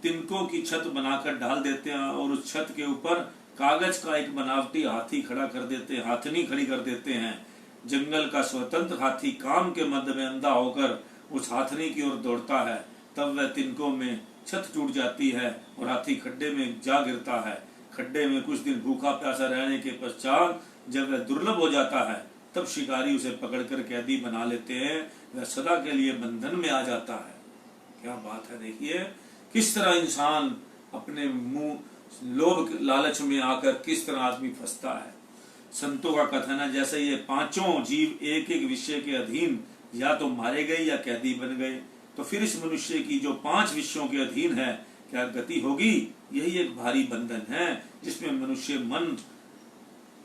तिनकों की छत बनाकर डाल देते हैं और उस छत के ऊपर कागज का एक बनावटी हाथी खड़ा कर देते हैं, हाथनी खड़ी कर देते हैं। जंगल का स्वतंत्र हाथी काम के मध्य में अंधा होकर उस हाथनी की ओर दौड़ता है। तब वह तिनकों में छत टूट जाती है और हाथी खड्डे में जा गिरता है। खड्डे में कुछ दिन भूखा प्यासा रहने के पश्चात जब वह दुर्लभ हो जाता है, तब शिकारी उसे पकड़कर कैदी बना लेते हैं। वह सदा के लिए बंधन में आ जाता है। क्या बात है, देखिए किस तरह इंसान अपने मुंह लोभ लालच में आकर किस तरह आदमी फंसता है। संतों का कथन है, जैसे ये 5 जीव एक एक विषय के अधीन या तो मारे गए या कैदी बन गए, तो फिर इस मनुष्य की जो 5 विषयों के अधीन है क्या गति होगी। यही एक भारी बंधन है जिसमें मनुष्य मन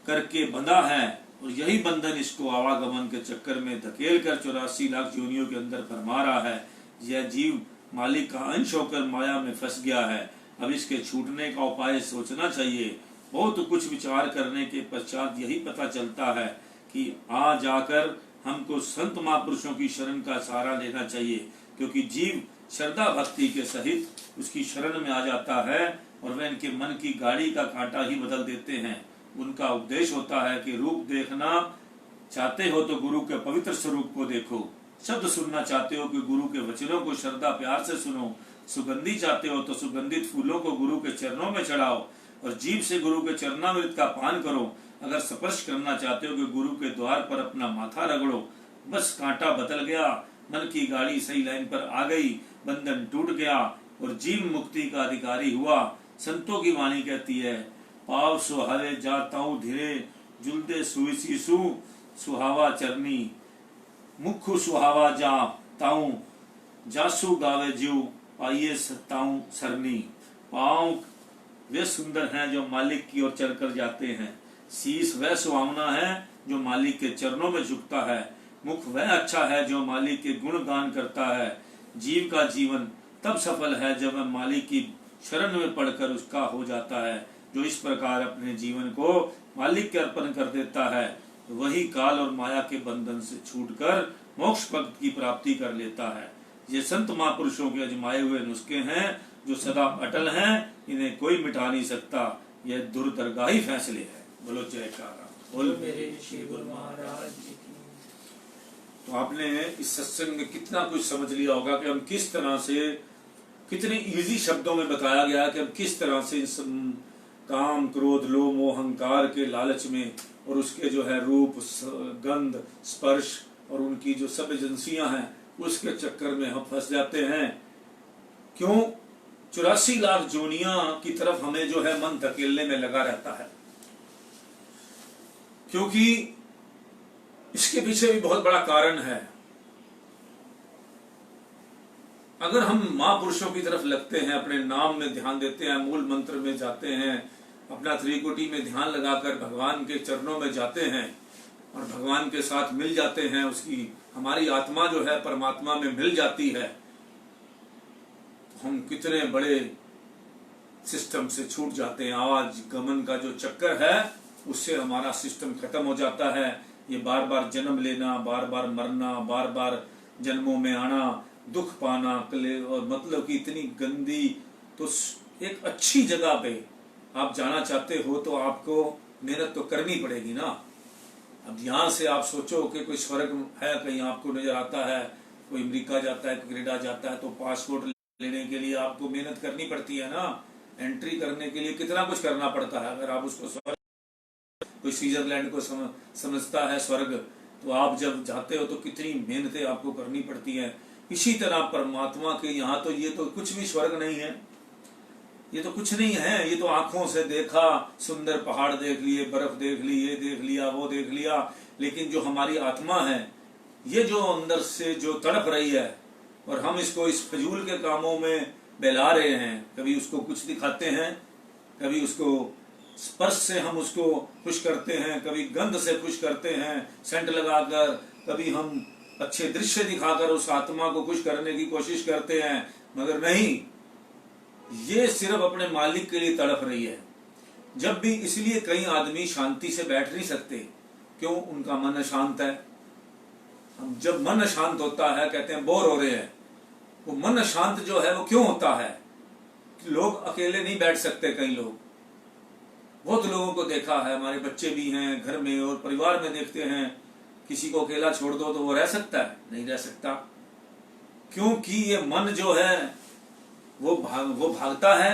करके बंधा है और यही बंधन इसको आवागमन के चक्कर में धकेल कर 84 लाख योनियों के अंदर फरमा रहा है। यह जीव मालिक का अंश होकर माया में फंस गया है। अब इसके छूटने का उपाय सोचना चाहिए। बहुत कुछ विचार करने के पश्चात यही पता चलता है कि आ जाकर हमको संत महापुरुषों की शरण का सहारा लेना चाहिए, क्योंकि जीव श्रद्धा भक्ति के सहित उसकी शरण में आ जाता है और वह इनके मन की गाड़ी का कांटा ही बदल देते हैं। उनका उपदेश होता है कि रूप देखना चाहते हो तो गुरु के पवित्र स्वरूप को देखो, शब्द सुनना चाहते हो कि गुरु के वचनों को श्रद्धा प्यार से सुनो, सुगंधी चाहते हो तो सुगंधित फूलों को गुरु के चरणों में चढ़ाओ और जीभ से गुरु के चरणामृत का पान करो। अगर स्पर्श करना चाहते हो कि गुरु के द्वार पर अपना माथा रगड़ो। बस कांटा बदल गया, मन की गाड़ी सही लाइन पर आ गई, बंधन टूट गया और जीव मुक्ति का अधिकारी हुआ। संतों की वाणी कहती है, पाव सुहावे जाताऊ धीरे, जुलते सुईसी सुहावा चरनी, मुखु सुहावा जा ताऊ, जासू गावे जीव पाइये ताऊ सरनी। पाँव वे सुंदर हैं जो मालिक की ओर चलकर जाते हैं। शीश वह सुहावना है जो मालिक के चरणों में झुकता है, मुख वह अच्छा है जो मालिक के गुणगान करता है। जीव का जीवन तब सफल है जब वह मालिक की शरण में पड़कर उसका हो जाता है। जो इस प्रकार अपने जीवन को मालिक के अर्पण कर देता है, वही काल और माया के बंधन से छूटकर मोक्ष पद की प्राप्ति कर लेता है। ये संत महापुरुषों के अजमाए हुए नुस्खे हैं जो सदा अटल हैं, इन्हें कोई मिटा नहीं सकता। यह दुर्दरगाही फैसले है। बोलो जयकारा, बोल मेरे श्री गुरु महाराज जी की। तो आपने इस सत्संग में कितना कुछ समझ लिया होगा कि हम किस तरह से, कितने इजी शब्दों में बताया गया कि हम किस तरह से इस काम, क्रोध, लोभ, मोह, अहंकार के लालच में और उसके जो है रूप, गंध, स्पर्श और उनकी जो सब एजेंसियां हैं उसके चक्कर में हम फंस जाते हैं। क्यों? 84 लाख जोनियां की तरफ हमें जो है मन धकेलने में लगा रहता है, क्योंकि इसके पीछे भी बहुत बड़ा कारण है। अगर हम महापुरुषों की तरफ लगते हैं, अपने नाम में ध्यान देते हैं, मूल मंत्र में जाते हैं, अपना त्रिकुटी में ध्यान लगाकर भगवान के चरणों में जाते हैं और भगवान के साथ मिल जाते हैं, उसकी हमारी आत्मा जो है परमात्मा में मिल जाती है, तो हम कितने बड़े सिस्टम से छूट जाते हैं। आवाज गमन का जो चक्कर है उससे हमारा सिस्टम खत्म हो जाता है। ये बार बार जन्म लेना, बार बार मरना, बार बार जन्मों में आना, दुख पाना, और मतलब कि इतनी गंदी। तो एक अच्छी जगह पे आप जाना चाहते हो तो आपको मेहनत तो करनी पड़ेगी ना। अब यहाँ से आप सोचो कि कोई स्वर्ग है, कहीं आपको नजर आता है, कोई अमेरिका जाता है, कनाडा जाता है, तो पासपोर्ट लेने के लिए आपको मेहनत करनी पड़ती है ना। एंट्री करने के लिए कितना कुछ करना पड़ता है। अगर आप उसको स्वर्ग, कोई स्विट्जरलैंड को समझता है स्वर्ग, तो आप जब जाते हो तो कितनी मेहनतें आपको करनी पड़ती हैं। इसी तरह परमात्मा के यहाँ तो ये तो कुछ भी स्वर्ग नहीं है, ये तो कुछ नहीं है। ये तो आंखों से देखा, सुंदर पहाड़ देख लिए, बर्फ देख ली, ये देख लिया, वो देख लिया, लेकिन जो हमारी आत्मा है, ये जो अंदर से जो तड़प रही है, और हम इसको इस फजूल के कामों में बहला रहे हैं। कभी उसको कुछ दिखाते हैं, कभी उसको स्पर्श से हम उसको खुश करते हैं, कभी गंध से खुश करते हैं सेंट लगाकर, कभी हम अच्छे दृश्य दिखाकर उस आत्मा को खुश करने की कोशिश करते हैं, मगर नहीं, ये सिर्फ अपने मालिक के लिए तड़प रही है। जब भी, इसलिए कई आदमी शांति से बैठ नहीं सकते। क्यों? उनका मन अशांत है। हम जब मन अशांत होता है, कहते हैं बोर हो रहे हैं। वो मन अशांत जो है वो क्यों होता है? लोग अकेले नहीं बैठ सकते। कई लोग, बहुत लोगों को देखा है, हमारे बच्चे भी हैं घर में और परिवार में देखते हैं, किसी को अकेला छोड़ दो तो वो रह सकता है? नहीं रह सकता। क्योंकि ये मन जो है वो भागता है,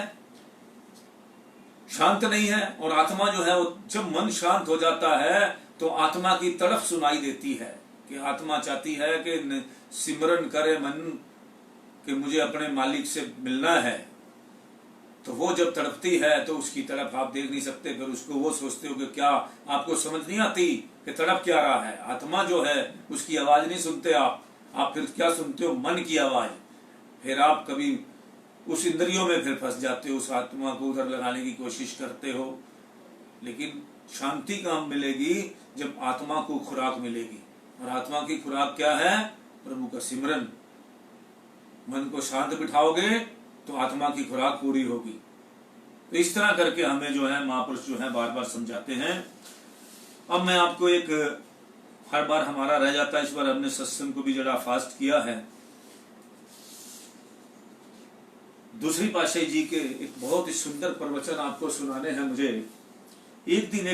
शांत नहीं है। और आत्मा जो है वो, जब मन शांत हो जाता है तो आत्मा की तड़प सुनाई देती है कि आत्मा चाहती है कि सिमरन करे मन कि मुझे अपने मालिक से मिलना है। तो वो जब तड़पती है तो उसकी तरफ आप देख नहीं सकते, फिर उसको वो सोचते हो कि क्या आपको समझ नहीं आती कि तड़प क्या रहा है। आत्मा जो है उसकी आवाज नहीं सुनते आप फिर क्या सुनते हो? मन की आवाज। फिर आप कभी उस इंद्रियों में फिर फंस जाते हो, उस आत्मा को उधर लगाने की कोशिश करते हो। लेकिन शांति कहाँ मिलेगी? जब आत्मा को खुराक मिलेगी। और आत्मा की खुराक क्या है? प्रभु का सिमरन। मन को शांत बिठाओगे तो आत्मा की खुराक पूरी होगी। तो इस तरह करके हमें जो है महापुरुष जो है बार बार समझाते हैं। अब मैं आपको एक, हर बार हमारा रह जाता है, इस बार हमने सत्संग को भी जरा फास्ट किया है। दूसरी पातशाही जी के एक बहुत ही सुंदर प्रवचन आपको सुनाने हैं मुझे। एक दिन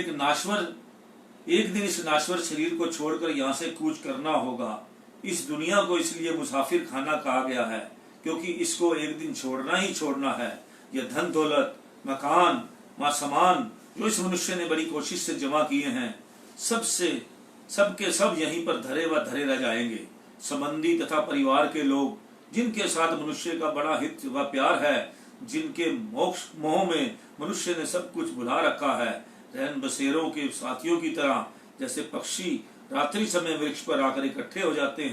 इस नाश्वर शरीर को छोड़कर यहाँ से कूच करना होगा। इस दुनिया को इसलिए मुसाफिर खाना कहा गया है, क्योंकि इसको एक दिन छोड़ना ही छोड़ना है। यह धन दौलत, मकान, सामान जो इस मनुष्य ने बड़ी कोशिश से जमा किए हैं, सबके सब यहीं पर धरे व धरे रह जाएंगे। संबंधी तथा परिवार के लोग, जिनके साथ मनुष्य का बड़ा हित व प्यार है, जिनके मोक्ष मोह में मनुष्य ने सब कुछ भुला रखा है, रहन बसेरों के साथियों की तरह, जैसे पक्षी रात्रि समय वृक्ष पर आकर इकट्ठे हो जाते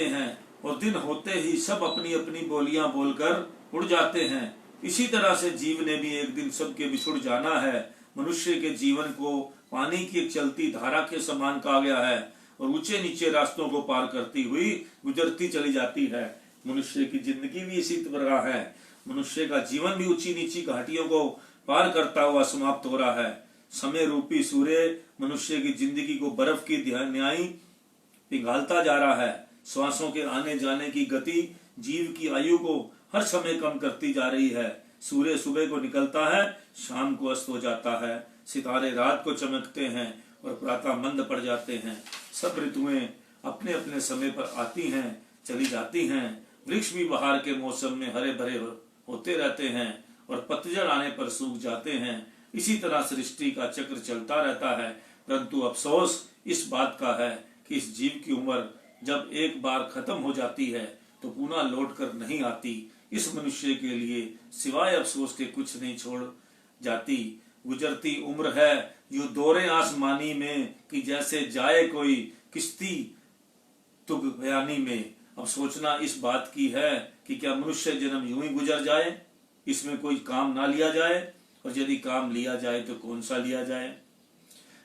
हैं और दिन होते ही सब अपनी अपनी बोलियां बोलकर उड़ जाते हैं, इसी तरह से जीव ने भी एक दिन सबके बिछुड़ जाना है। मनुष्य के जीवन को पानी की एक चलती धारा के समान कहा गया है और ऊंचे नीचे रास्तों को पार करती हुई गुजरती चली जाती है। मनुष्य की जिंदगी भी इसी तरह है। मनुष्य का जीवन भी ऊंची नीची घाटियों को पार करता हुआ समाप्त हो रहा है। समय रूपी सूर्य मनुष्य की जिंदगी को बर्फ की न्यायी पिघालता जा रहा है। श्वासों के आने जाने की गति जीव की आयु को हर समय कम करती जा रही है। सूर्य सुबह को निकलता है, शाम को अस्त हो जाता है। सितारे रात को चमकते हैं और प्रातः मंद पड़ जाते हैं। सब ऋतुएं अपने अपने समय पर आती हैं, चली जाती हैं। वृक्ष भी बहार के मौसम में हरे भरे होते रहते हैं और पतझड़ आने पर सूख जाते हैं। इसी तरह सृष्टि का चक्र चलता रहता है। परंतु अफसोस इस बात का है कि इस जीव की उम्र जब एक बार खत्म हो जाती है तो पुनः लौट कर नहीं आती। इस मनुष्य के लिए सिवाय अफसोस के कुछ नहीं छोड़ जाती। गुजरती उम्र है यूं दौरे आसमानी में कि जैसे जाए कोई किश्ती तुग बयानी में। अब सोचना इस बात की है कि क्या मनुष्य जन्म यूं ही गुजर जाए, इसमें कोई काम ना लिया जाए, और यदि काम लिया जाए तो कौन सा लिया जाए।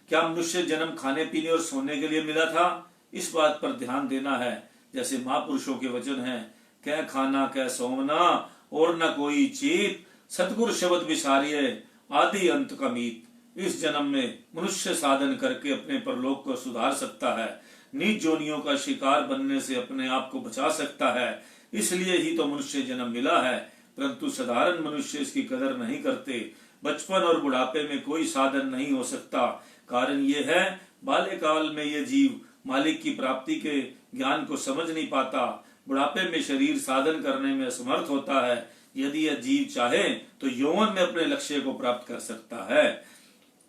क्या मनुष्य जन्म खाने पीने और सोने के लिए मिला था, इस बात पर ध्यान देना है। जैसे महापुरुषों के वचन हैं, कह खाना कह सोमना और न कोई चीत, सतगुरु शब्द विसारिये आदि अंत का मीत। इस जन्म में मनुष्य साधन करके अपने परलोक को सुधार सकता है, नीच जोनियों का शिकार बनने से अपने आप को बचा सकता है। इसलिए ही तो मनुष्य जन्म मिला है। परंतु साधारण मनुष्य इसकी कदर नहीं करते। बचपन और बुढ़ापे में कोई साधन नहीं हो सकता। कारण ये है, बाल्यकाल में ये जीव मालिक की प्राप्ति के ज्ञान को समझ नहीं पाता। बुढ़ापे में शरीर साधन करने में असमर्थ होता है। यदि यह जीव चाहे तो यौवन में अपने लक्ष्य को प्राप्त कर सकता है।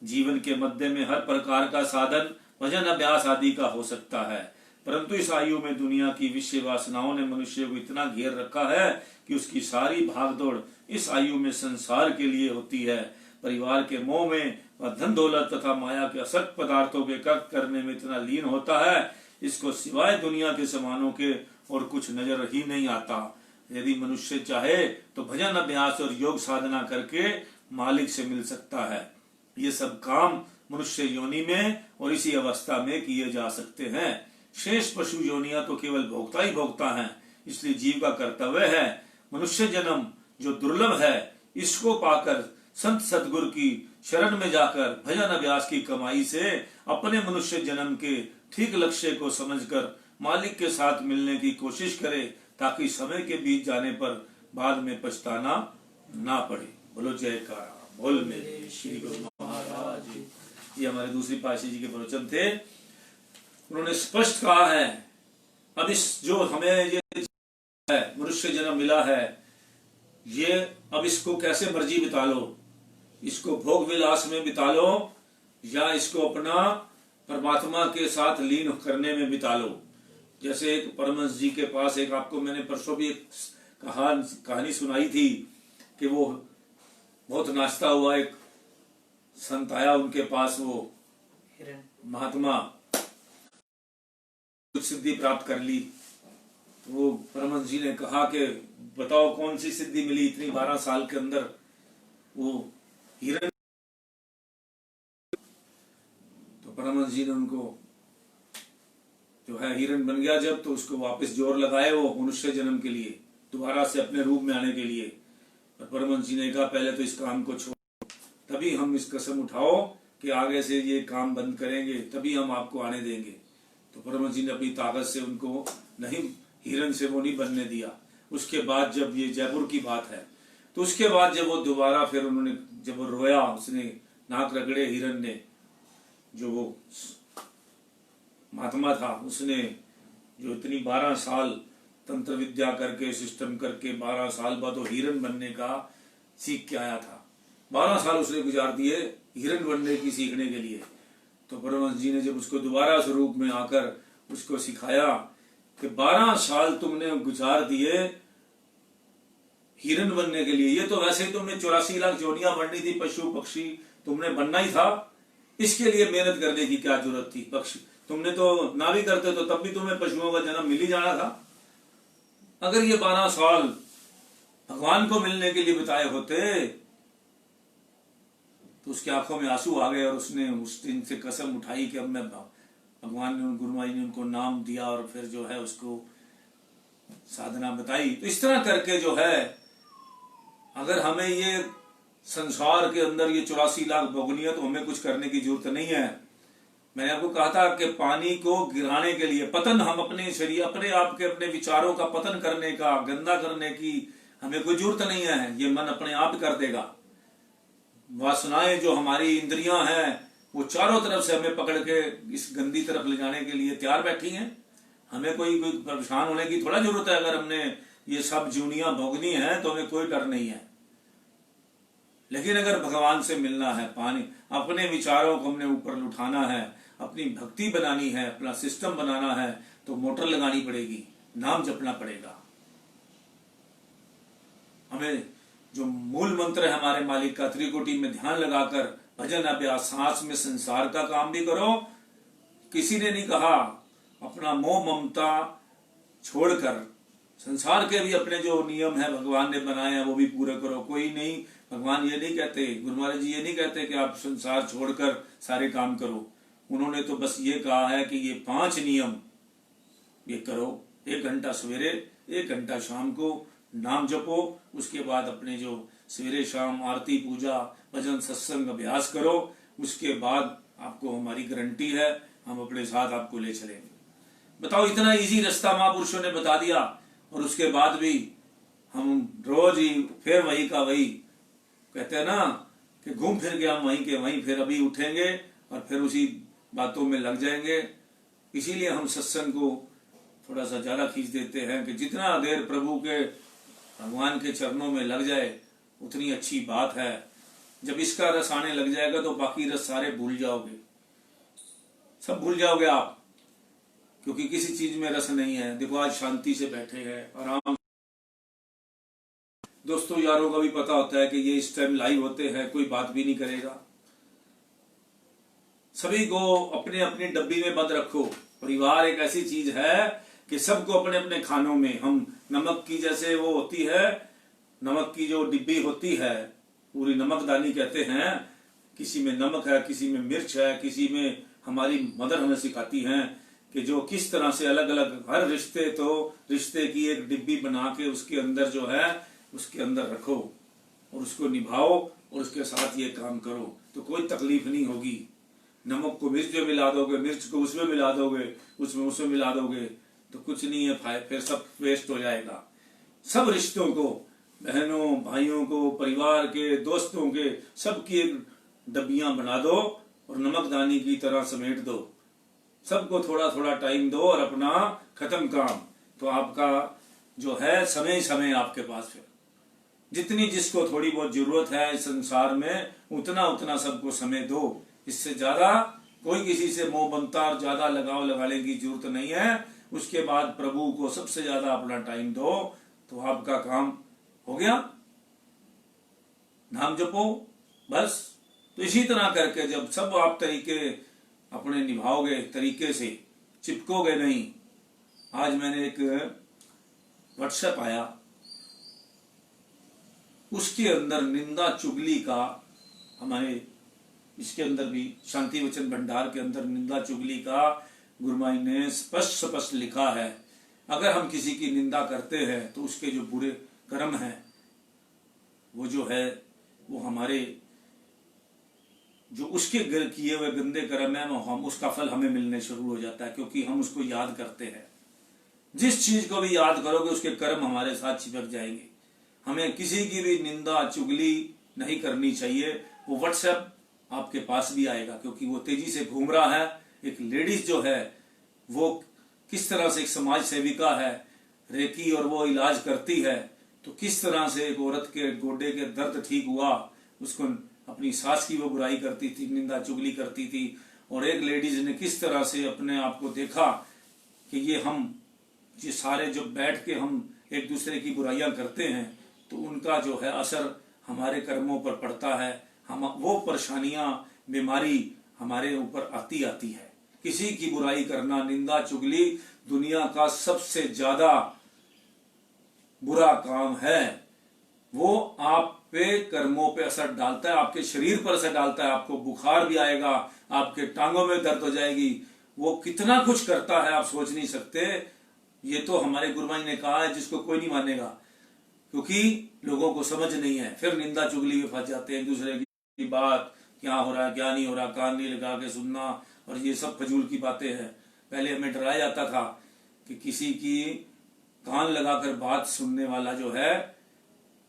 जीवन के मध्य में हर प्रकार का साधन भजन अभ्यास आदि का हो सकता है। परंतु इस आयु में दुनिया की विषय वासनाओं ने मनुष्य को इतना घेर रखा है कि उसकी सारी भागदौड़ इस आयु में संसार के लिए होती है। परिवार के मोह में वह धन दौलत तथा माया के असत पदार्थों के कर्त करने में इतना लीन होता है, इसको सिवाय दुनिया के सामानों के और कुछ नजर ही नहीं आता। यदि मनुष्य चाहे तो भजन अभ्यास और योग साधना करके मालिक से मिल सकता है। ये सब काम मनुष्य योनि में और इसी अवस्था में किए जा सकते हैं। शेष पशु योनियां तो केवल भोक्ता ही भोक्ता हैं। इसलिए जीव का कर्तव्य है मनुष्य जन्म जो दुर्लभ है, इसको पाकर संत सतगुरु की शरण में जाकर भजन अभ्यास की कमाई से अपने मनुष्य जन्म के ठीक लक्ष्य को समझकर मालिक के साथ मिलने की कोशिश करे, ताकि समय के बीत जाने पर बाद में पछताना ना पड़े। बोलो जयकारा बोल मेरे श्री गुरु महाराज। ये हमारे दूसरी पातशाही जी के प्रवचन थे। उन्होंने स्पष्ट कहा है, अब इस जो हमें ये है मनुष्य जन्म मिला है, ये अब इसको कैसे मर्जी बिता लो, इसको भोग विलास में बिता लो या इसको अपना परमात्मा के साथ लीन करने में बिता लो। जैसे एक परमहंस जी के पास एक, आपको मैंने परसों भी एक कहानी सुनाई थी कि वो बहुत नाचता हुआ एक संत आया उनके पास। वो महात्मा कुछ सिद्धि प्राप्त कर ली। वो परमहंस जी ने कहा कि बताओ कौन सी सिद्धि मिली इतनी 12 साल के अंदर। वो हिरण, तो परमहंस जी ने उनको जो है हिरण बन गया जब, तो उसको वापस जोर लगाए वो मनुष्य जन्म के लिए, दोबारा से अपने रूप में आने के लिए। और परमहंस जी ने कहा पहले तो इस काम को छोड़ो, तभी हम इस कसम उठाओ कि आगे से ये काम बंद करेंगे, तभी हम आपको आने देंगे। तो परमहंस जी ने अपनी ताकत से उनको नहीं, हिरण से वो नहीं बनने दिया। उसके बाद जब ये जयपुर की बात है, तो उसके बाद जब वो दोबारा फिर उन्होंने जब वो रोया, उसने नाक रगड़े हिरण ने, जो वो महात्मा था उसने जो इतनी 12 साल तंत्र विद्या करके सिस्टम करके 12 साल बाद वो हिरण बनने का सीख के आया था। 12 साल उसने गुजार दिए हिरण बनने की सीखने के लिए। तो परमहंस जी ने जब उसको दोबारा स्वरूप में आकर उसको सिखाया कि 12 साल तुमने गुजार दिए हिरण बनने के लिए, ये तो वैसे ही तुमने 84 लाख जोनियां बननी थी, पशु पक्षी तुमने बनना ही था, इसके लिए मेहनत करने की क्या जरूरत थी। पक्षी तुमने तो ना भी करते तो तब भी तुम्हें पशुओं का जन्म मिल ही जाना था। अगर ये 12 साल भगवान को मिलने के लिए बताए होते तो उसकी आंखों में आंसू आ गए और उसने उस दिन से कसम उठाई कि अब मैं भगवान ने, गुरु महाराज ने उनको नाम दिया और फिर जो है उसको साधना बताई। तो इस तरह करके जो है अगर हमें ये संसार के अंदर ये 84 लाख भोगनी है तो हमें कुछ करने की जरूरत नहीं है। मैंने आपको कहा था कि पानी को गिराने के लिए पतन हम अपने शरीर अपने आप के अपने विचारों का पतन करने का, गंदा करने की हमें कोई जरूरत नहीं है। ये मन अपने आप कर देगा। वासनाएं जो हमारी इंद्रियां हैं वो चारों तरफ से हमें पकड़ के इस गंदी तरफ ले जाने के लिए तैयार बैठी हैं। हमें कोई परेशान होने की थोड़ा जरूरत है। अगर हमने ये सब जूनियां भोगनी है तो हमें कोई डर नहीं है। लेकिन अगर भगवान से मिलना है, पानी अपने विचारों को हमने ऊपर उठाना है, अपनी भक्ति बनानी है, अपना सिस्टम बनाना है, तो मोटर लगानी पड़ेगी, नाम जपना पड़ेगा। हमें जो मूल मंत्र है हमारे मालिक का, त्रिकोटि में ध्यान लगाकर भजन अभ्यास, सांस में संसार का काम भी करो। किसी ने नहीं कहा अपना मोह ममता छोड़कर संसार के भी अपने जो नियम है भगवान ने बनाए हैं वो भी पूरे करो। कोई नहीं, भगवान ये नहीं कहते, गुरु महाराज जी ये नहीं कहते कि आप संसार छोड़कर सारे काम करो। उन्होंने तो बस ये कहा है कि ये 5 नियम ये करो। 1 घंटा सवेरे, 1 घंटा शाम को नाम जपो। उसके बाद अपने जो सवेरे शाम आरती पूजा भजन सत्संग अभ्यास करो। उसके बाद आपको हमारी गारंटी है हम अपने साथ आपको ले चलेंगे। बताओ, इतना इजी रास्ता महापुरुषों ने बता दिया और उसके बाद भी हम रोज ही फिर वही का वही कहते हैं ना कि घूम फिर के हम वहीं के वहीं फिर अभी उठेंगे और फिर उसी बातों में लग जाएंगे। इसीलिए हम सत्संग को थोड़ा सा ज्यादा खींच देते हैं कि जितना देर प्रभु के भगवान के चरणों में लग जाए उतनी अच्छी बात है। जब इसका रस आने लग जाएगा तो बाकी रस सारे भूल जाओगे, सब भूल जाओगे आप, क्योंकि किसी चीज में रस नहीं है। देखो आज शांति से बैठे हैं, आराम। दोस्तों यारों का भी पता होता है कि ये इस टाइम लाइव होते हैं, कोई बात भी नहीं करेगा। सभी को अपने अपनी डब्बी में बंद रखो। परिवार एक ऐसी चीज है कि सबको अपने अपने खानों में, हम नमक की जैसे वो होती है, नमक की जो डिब्बी होती है पूरी नमकदानी कहते हैं। किसी में नमक है, किसी में मिर्च है, किसी में हमारी मदर हमें सिखाती हैं कि जो किस तरह से अलग अलग हर रिश्ते, तो रिश्ते की एक डिब्बी बना के उसके अंदर जो है उसके अंदर रखो और उसको निभाओ और उसके साथ ये काम करो तो कोई तकलीफ नहीं होगी। नमक को मिर्च में मिला दोगे, मिर्च को उसमें मिला दोगे, उसमें मिला दोगे तो कुछ नहीं है, फिर सब वेस्ट हो जाएगा। सब रिश्तों को, बहनों भाइयों को, परिवार के दोस्तों के, सबकी एक डब्बियां बना दो और नमकदानी की तरह समेट दो। सबको थोड़ा थोड़ा टाइम दो और अपना खत्म काम। तो आपका जो है समय समय आपके पास फिर जितनी जिसको थोड़ी बहुत जरूरत है इस संसार में उतना उतना सबको समय दो। इससे ज्यादा कोई किसी से मोह बनता और ज्यादा लगाव लगाने की जरूरत नहीं है। उसके बाद प्रभु को सबसे ज्यादा अपना टाइम दो तो आपका काम हो गया। नाम जपो बस। तो इसी तरह करके जब सब आप तरीके अपने निभाओगे, तरीके से चिपकोगे नहीं। आज मैंने एक व्हाट्सएप आया, उसके अंदर निंदा चुगली का, हमारे इसके अंदर भी शांति वचन भंडार के अंदर निंदा चुगली का गुरुमाई ने स्पष्ट लिखा है। अगर हम किसी की निंदा करते हैं तो उसके जो बुरे कर्म हैं वो जो है वो हमारे जो उसके किए हुए गंदे कर्म है हम उसका फल हमें मिलने शुरू हो जाता है, क्योंकि हम उसको याद करते हैं। जिस चीज को भी याद करोगे उसके कर्म हमारे साथ चिपक जाएंगे। हमें किसी की भी निंदा चुगली नहीं करनी चाहिए। वो व्हाट्सएप आपके पास भी आएगा क्योंकि वो तेजी से घूम रहा है। एक लेडीज जो है वो किस तरह से एक समाज सेविका है, रेकी और वो इलाज करती है, तो किस तरह से एक औरत के गोडे के दर्द ठीक हुआ, उसको अपनी सास की वो बुराई करती थी, निंदा चुगली करती थी। और एक लेडीज ने किस तरह से अपने आप को देखा कि ये सारे जो बैठ के हम एक दूसरे की बुराइयां करते हैं तो उनका जो है असर हमारे कर्मों पर पड़ता है। हम वो परेशानियां, बीमारी हमारे ऊपर आती है। किसी की बुराई करना, निंदा चुगली दुनिया का सबसे ज्यादा बुरा काम है। वो आप पे कर्मों पे असर डालता है, आपके शरीर पर असर डालता है, आपको बुखार भी आएगा, आपके टांगों में दर्द हो जाएगी, वो कितना कुछ करता है आप सोच नहीं सकते। ये तो हमारे गुरुभाई ने कहा है जिसको कोई नहीं मानेगा, क्योंकि लोगों को समझ नहीं है, फिर निंदा चुगली में फंस जाते हैं दूसरे की बात, क्या हो रहा है क्या नहीं हो रहा, कान नहीं लगा के सुनना, और ये सब फजूल की बातें हैं। पहले हमें डराया जाता था कि किसी की कान लगाकर बात सुनने वाला जो है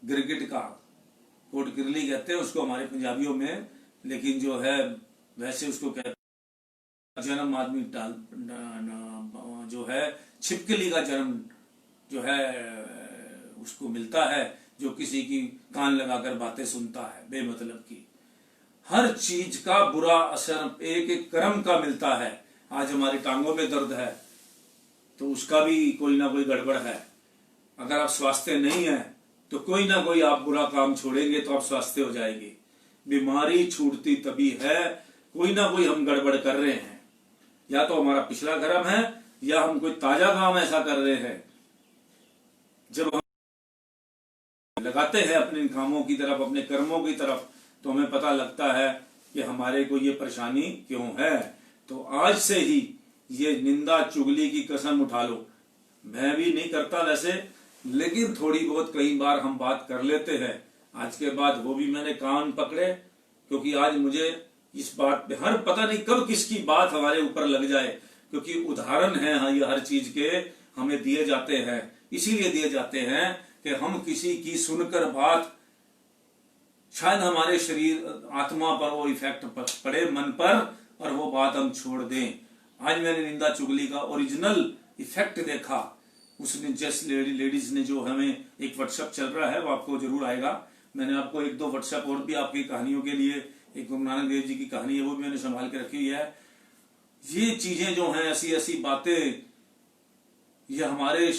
गिरगिट का, कोट किरली कहते हैं उसको हमारे पंजाबियों में, लेकिन जो है वैसे उसको कहते हैं जन्म आदमी जो है छिपकली का जन्म जो है उसको मिलता है, जो किसी की कान लगाकर बातें सुनता है बेमतलब की। हर चीज का बुरा असर एक एक कर्म का मिलता है। आज हमारी टांगों में दर्द है तो उसका भी कोई ना कोई गड़बड़ है। अगर आप स्वास्थ्य नहीं है तो कोई ना कोई आप बुरा काम छोड़ेंगे तो आप स्वास्थ्य हो जाएंगे। बीमारी छूटती तभी है, कोई ना कोई हम गड़बड़ कर रहे हैं, या तो हमारा पिछला कर्म है या हम कोई ताजा काम ऐसा कर रहे हैं। जब हम लगाते हैं अपने कामों की तरफ, अपने कर्मों की तरफ, तो हमें पता लगता है कि हमारे को ये परेशानी क्यों है। तो आज से ही ये निंदा चुगली की कसम उठा लो। मैं भी नहीं करता वैसे, लेकिन थोड़ी बहुत कई बार हम बात कर लेते हैं। आज के बाद वो भी मैंने कान पकड़े, क्योंकि आज मुझे इस बात पे हर पता नहीं कब किसकी बात हमारे ऊपर लग जाए, क्योंकि उदाहरण है ये हर चीज के हमें दिए जाते हैं। इसीलिए दिए जाते हैं कि हम किसी की सुनकर बात, शायद हमारे शरीर आत्मा पर वो इफेक्ट पड़े, मन पर, और वो बात हम छोड़ दें। आज मैंने निंदा चुगली का ओरिजिनल इफेक्ट देखा। उसने जस्ट लेडीज ने जो हमें एक व्हाट्सएप चल रहा है वो आपको जरूर आएगा। मैंने आपको एक दो व्हाट्सएप और भी आपकी कहानियों के लिए, एक गुरु नानक देव जी की कहानी है वो भी मैंने संभाल के रखी हुई है। ये चीजें जो हैं, ऐसी ऐसी बातें, ये हमारे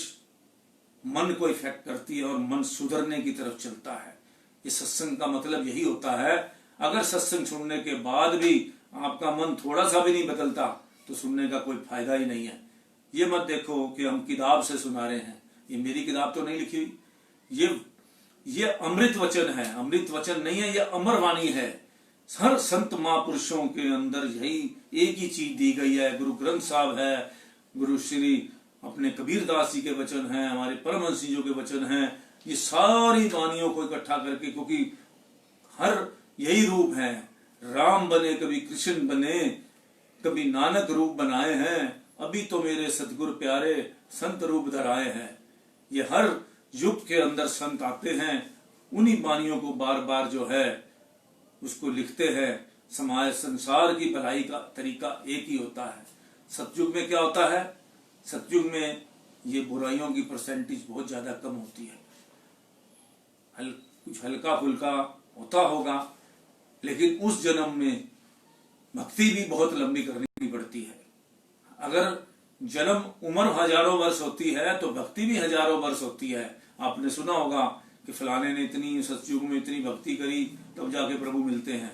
मन को इफेक्ट करती है और मन सुधरने की तरफ चलता है। ये सत्संग का मतलब यही होता है। अगर सत्संग सुनने के बाद भी आपका मन थोड़ा सा भी नहीं बदलता तो सुनने का कोई फायदा ही नहीं है। ये मत देखो कि हम किताब से सुना रहे हैं, ये मेरी किताब तो नहीं लिखी हुई, ये अमृत वचन है, अमृत वचन नहीं है, ये अमर वाणी है। हर संत महापुरुषों के अंदर यही एक ही चीज दी गई है। गुरु ग्रंथ साहब है, गुरु श्री अपने कबीर दास जी के वचन हैं, हमारे परमहंस जी के वचन हैं। ये सारी वाणियों को इकट्ठा करके, क्योंकि हर यही रूप है, राम बने कभी कृष्ण बने, कभी नानक रूप बनाए हैं, अभी तो मेरे सतगुरु प्यारे संत रूप धराए हैं। ये हर युग के अंदर संत आते हैं, उन्हीं वाणियों को बार बार जो है उसको लिखते हैं। समाज संसार की भलाई का तरीका एक ही होता है। सतयुग में क्या होता है? सतयुग में ये बुराइयों की परसेंटेज बहुत ज्यादा कम होती है। कुछ हल्का फुल्का होता होगा, लेकिन उस जन्म में भक्ति भी बहुत लंबी करनी पड़ती है। अगर जन्म उम्र हजारों वर्ष होती है तो भक्ति भी हजारों वर्ष होती है। आपने सुना होगा कि फलाने ने इतनी सतयुग में इतनी भक्ति करी तब जाके प्रभु मिलते हैं,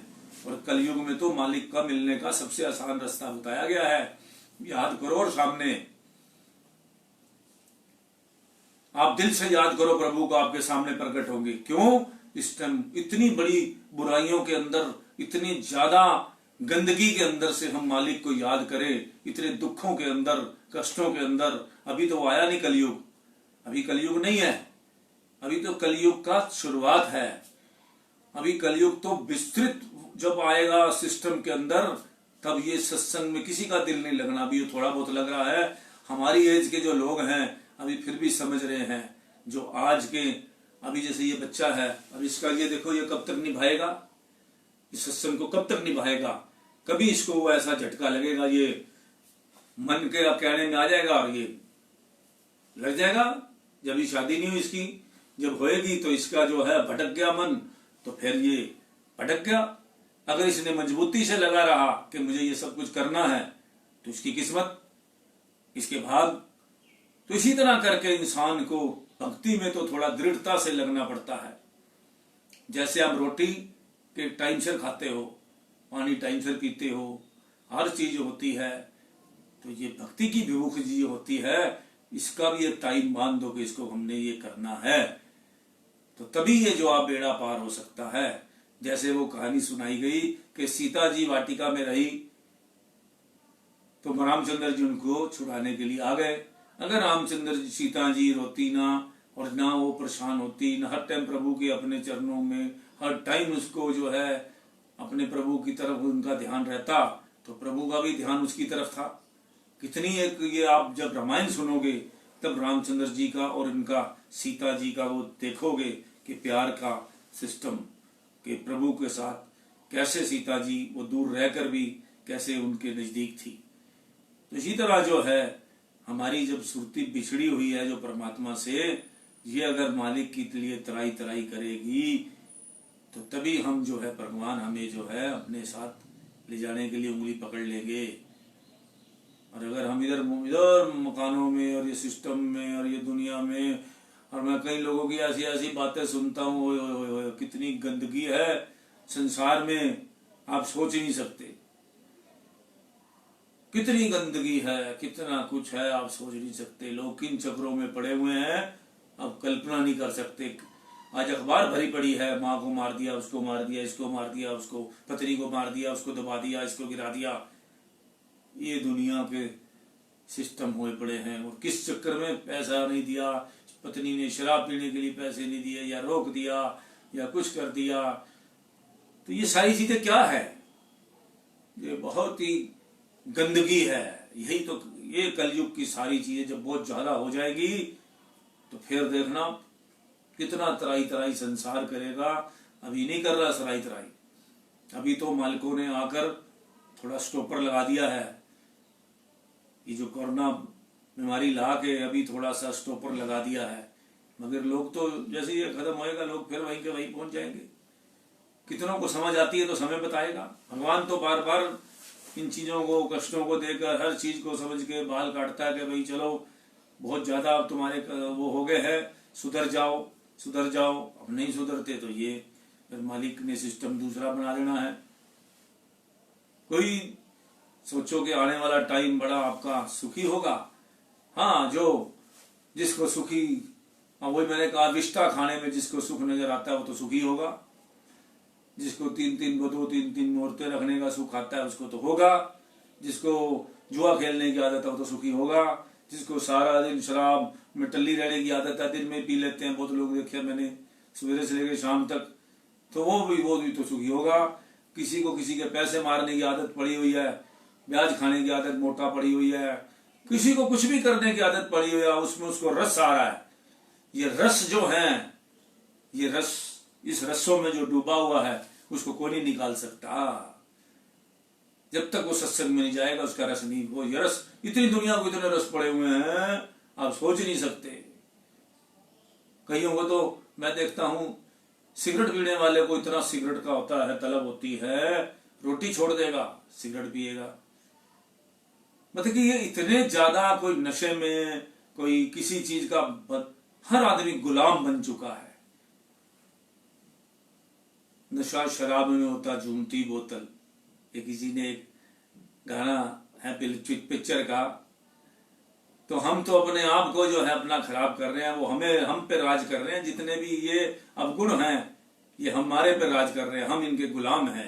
और कलयुग में तो मालिक का मिलने का सबसे आसान रास्ता बताया गया है। याद करो और सामने आप दिल से याद करो, प्रभु को आपके सामने प्रकट होंगे। क्यों? इस टाइम इतनी बड़ी बुराइयों के अंदर, इतनी ज्यादा गंदगी के अंदर से हम मालिक को याद करें, इतने दुखों के अंदर, कष्टों के अंदर। अभी तो आया नहीं कलयुग, अभी कलयुग नहीं है, अभी तो कलयुग का शुरुआत है। अभी कलयुग तो विस्तृत जब आएगा सिस्टम के अंदर, तब ये सत्संग में किसी का दिल नहीं लगना। अभी थोड़ा बहुत लग रहा है। हमारी एज के जो लोग हैं अभी फिर भी समझ रहे हैं। जो आज के, अभी जैसे ये बच्चा है, अब इसका ये देखो, ये कब तक निभाएगा इस सत्संग को, कब तक निभाएगा? कभी इसको वो ऐसा झटका लगेगा, ये मन के कहने में आ जाएगा और ये लग जाएगा। जब ये शादी नहीं हुई इसकी, जब होएगी तो इसका जो है भटक गया मन, तो फिर ये भटक गया। अगर इसने मजबूती से लगा रहा कि मुझे ये सब कुछ करना है तो इसकी किस्मत, इसके भाग। तो इसी तरह करके इंसान को भक्ति में तो थोड़ा दृढ़ता से लगना पड़ता है। जैसे आप रोटी के टाइम से खाते हो, पानी टाइम से पीते हो, हर चीज होती है, तो ये भक्ति की भी भूख जी होती है। इसका भी एक टाइम बांध दो कि इसको हमने ये करना है। तो तभी ये जो आप बेड़ा पार हो सकता है। जैसे वो कहानी सुनाई गई कि सीता जी वाटिका में रही तो रामचंद्र जी उनको छुड़ाने के लिए आ गए। अगर रामचंद्र जी सीता जी रोती ना और ना वो परेशान होती, ना हर टाइम प्रभु के अपने चरणों में हर टाइम उसको जो है अपने प्रभु की तरफ उनका ध्यान रहता, तो प्रभु का भी ध्यान उसकी तरफ था। कितनी एक ये आप जब रामायण सुनोगे तब रामचंद्र जी का और इनका सीता जी का वो देखोगे कि प्यार का सिस्टम कि प्रभु के साथ कैसे सीता जी वो दूर रहकर भी कैसे उनके नजदीक थी। तो इसी तरह जो है हमारी जब सुरती बिछड़ी हुई है जो परमात्मा से, ये अगर मालिक के लिए तराई तराई करेगी तो तभी हम जो है भगवान हमें जो है अपने साथ ले जाने के लिए उंगली पकड़ लेंगे। और अगर हम इधर इधर मकानों में और ये सिस्टम में और ये दुनिया में, और मैं कई लोगों की ऐसी ऐसी बातें सुनता हूँ, कितनी गंदगी है संसार में आप सोच ही नहीं सकते। कितनी गंदगी है, कितना कुछ है आप सोच नहीं सकते। लोग किन चक्रों में पड़े हुए हैं आप कल्पना नहीं कर सकते। आज अखबार भरी पड़ी है, माँ को मार दिया, उसको मार दिया, इसको मार दिया, उसको पत्नी को मार दिया, उसको दबा दिया, इसको गिरा दिया। ये दुनिया के सिस्टम हुए पड़े हैं। और किस चक्कर में पैसा नहीं दिया, पत्नी ने शराब पीने के लिए पैसे नहीं दिए या रोक दिया या कुछ कर दिया। तो ये सारी चीजें क्या है, ये बहुत ही गंदगी है। यही तो ये कलयुग की सारी चीजें जब बहुत ज्यादा हो जाएगी तो फिर देखना कितना तराई तराई संसार करेगा। अभी नहीं कर रहा सराई तराई, अभी तो मालिकों ने आकर थोड़ा स्टॉपर लगा दिया है। ये जो कोरोना बीमारी ला के अभी थोड़ा सा स्टॉपर लगा दिया है, मगर लोग तो जैसे ये खत्म होएगा लोग फिर वहीं के वहीं पहुंच जाएंगे। कितनों को समझ आती है तो समय बताएगा। भगवान तो बार बार इन चीजों को कष्टों को देकर हर चीज को समझ के बाल काटता है कि भाई चलो बहुत ज्यादा तुम्हारे वो हो गए हैं, सुधर जाओ सुधर जाओ। अब नहीं सुधरते तो ये फिर मालिक ने सिस्टम दूसरा बना देना है। कोई सोचो कि आने वाला टाइम बड़ा आपका सुखी होगा। हाँ, जो जिसको सुखी, वही मैंने कहा विष्ठा खाने में जिसको सुख नजर आता है वो तो सुखी होगा। जिसको तीन तीन औरतें रखने का सुख आता है उसको तो होगा। जिसको जुआ खेलने की आदत है वो तो सुखी होगा। जिसको सारा दिन शराब में टल्ली रहने की आदत है, दिन में पी लेते हैं बहुत लोग देखे मैंने सवेरे से लेकर शाम तक, तो वो भी तो सुखी होगा। किसी को किसी के पैसे मारने की आदत पड़ी हुई है, ब्याज खाने की आदत मोटा पड़ी हुई है, किसी को कुछ भी करने की आदत पड़ी हुई है, उसमें उसको रस आ रहा है। ये रस जो है, ये रस इस रसों में जो डूबा हुआ है उसको कोई नहीं निकाल सकता। जब तक वो सत्संग में नहीं जाएगा उसका रस नहीं, वो ये रस, इतनी दुनिया को इतने रस पड़े हुए हैं आप सोच नहीं सकते। कईयों को तो मैं देखता हूं सिगरेट पीने वाले को इतना सिगरेट का होता है, तलब होती है, रोटी छोड़ देगा सिगरेट पिएगा। मतलब कि ये इतने ज्यादा कोई नशे में, कोई किसी चीज का, हर आदमी गुलाम बन चुका है। नशा शराब में होता झूमती बोतल, ये किसी ने एक गाना है पिक्चर का। तो हम तो अपने आप को जो है अपना खराब कर रहे हैं, वो हम पे राज कर रहे हैं। जितने भी ये अवगुण हैं ये हमारे पे राज कर रहे हैं, हम इनके गुलाम हैं।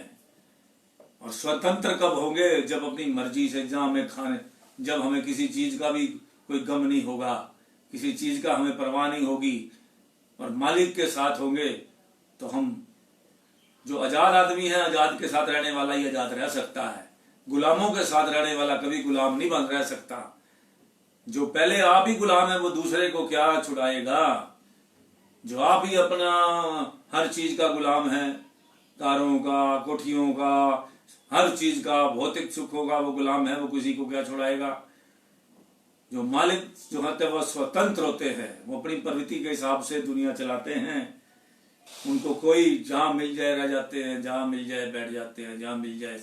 और स्वतंत्र कब होंगे, जब अपनी मर्जी से जब हमें किसी चीज का भी कोई गम नहीं होगा, किसी चीज का हमें परवाह नहीं होगी और मालिक के साथ होंगे। तो हम जो आजाद आदमी है, आजाद के साथ रहने वाला ही आजाद रह सकता है। गुलामों के साथ रहने वाला कभी गुलाम नहीं बन रह सकता। जो पहले आप ही गुलाम है वो दूसरे को क्या छुड़ाएगा। जो आप ही अपना हर चीज का गुलाम है, कारों का, कोठियों का, हर चीज का, भौतिक सुखों का वो गुलाम है, वो किसी को क्या छुड़ाएगा। जो मालिक जो होते हैं वो स्वतंत्र होते हैं, वो अपनी प्रवृत्ति के हिसाब से दुनिया चलाते हैं। उनको कोई जहां मिल जाए रह जाते हैं, जहां मिल जाए बैठ जाते हैं, जहां मिल जाए।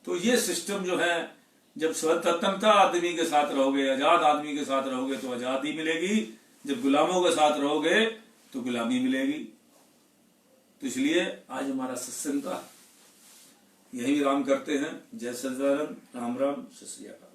तो ये सिस्टम जो है, जब स्वतंत्रता आदमी के साथ रहोगे, आजाद आदमी के साथ रहोगे तो आजादी मिलेगी, जब गुलामों के साथ रहोगे तो गुलामी मिलेगी। तो इसलिए आज हमारा सत्संग का यही विराम करते हैं। जय सच्चिदानंद, राम राम, सत श्री अकाल।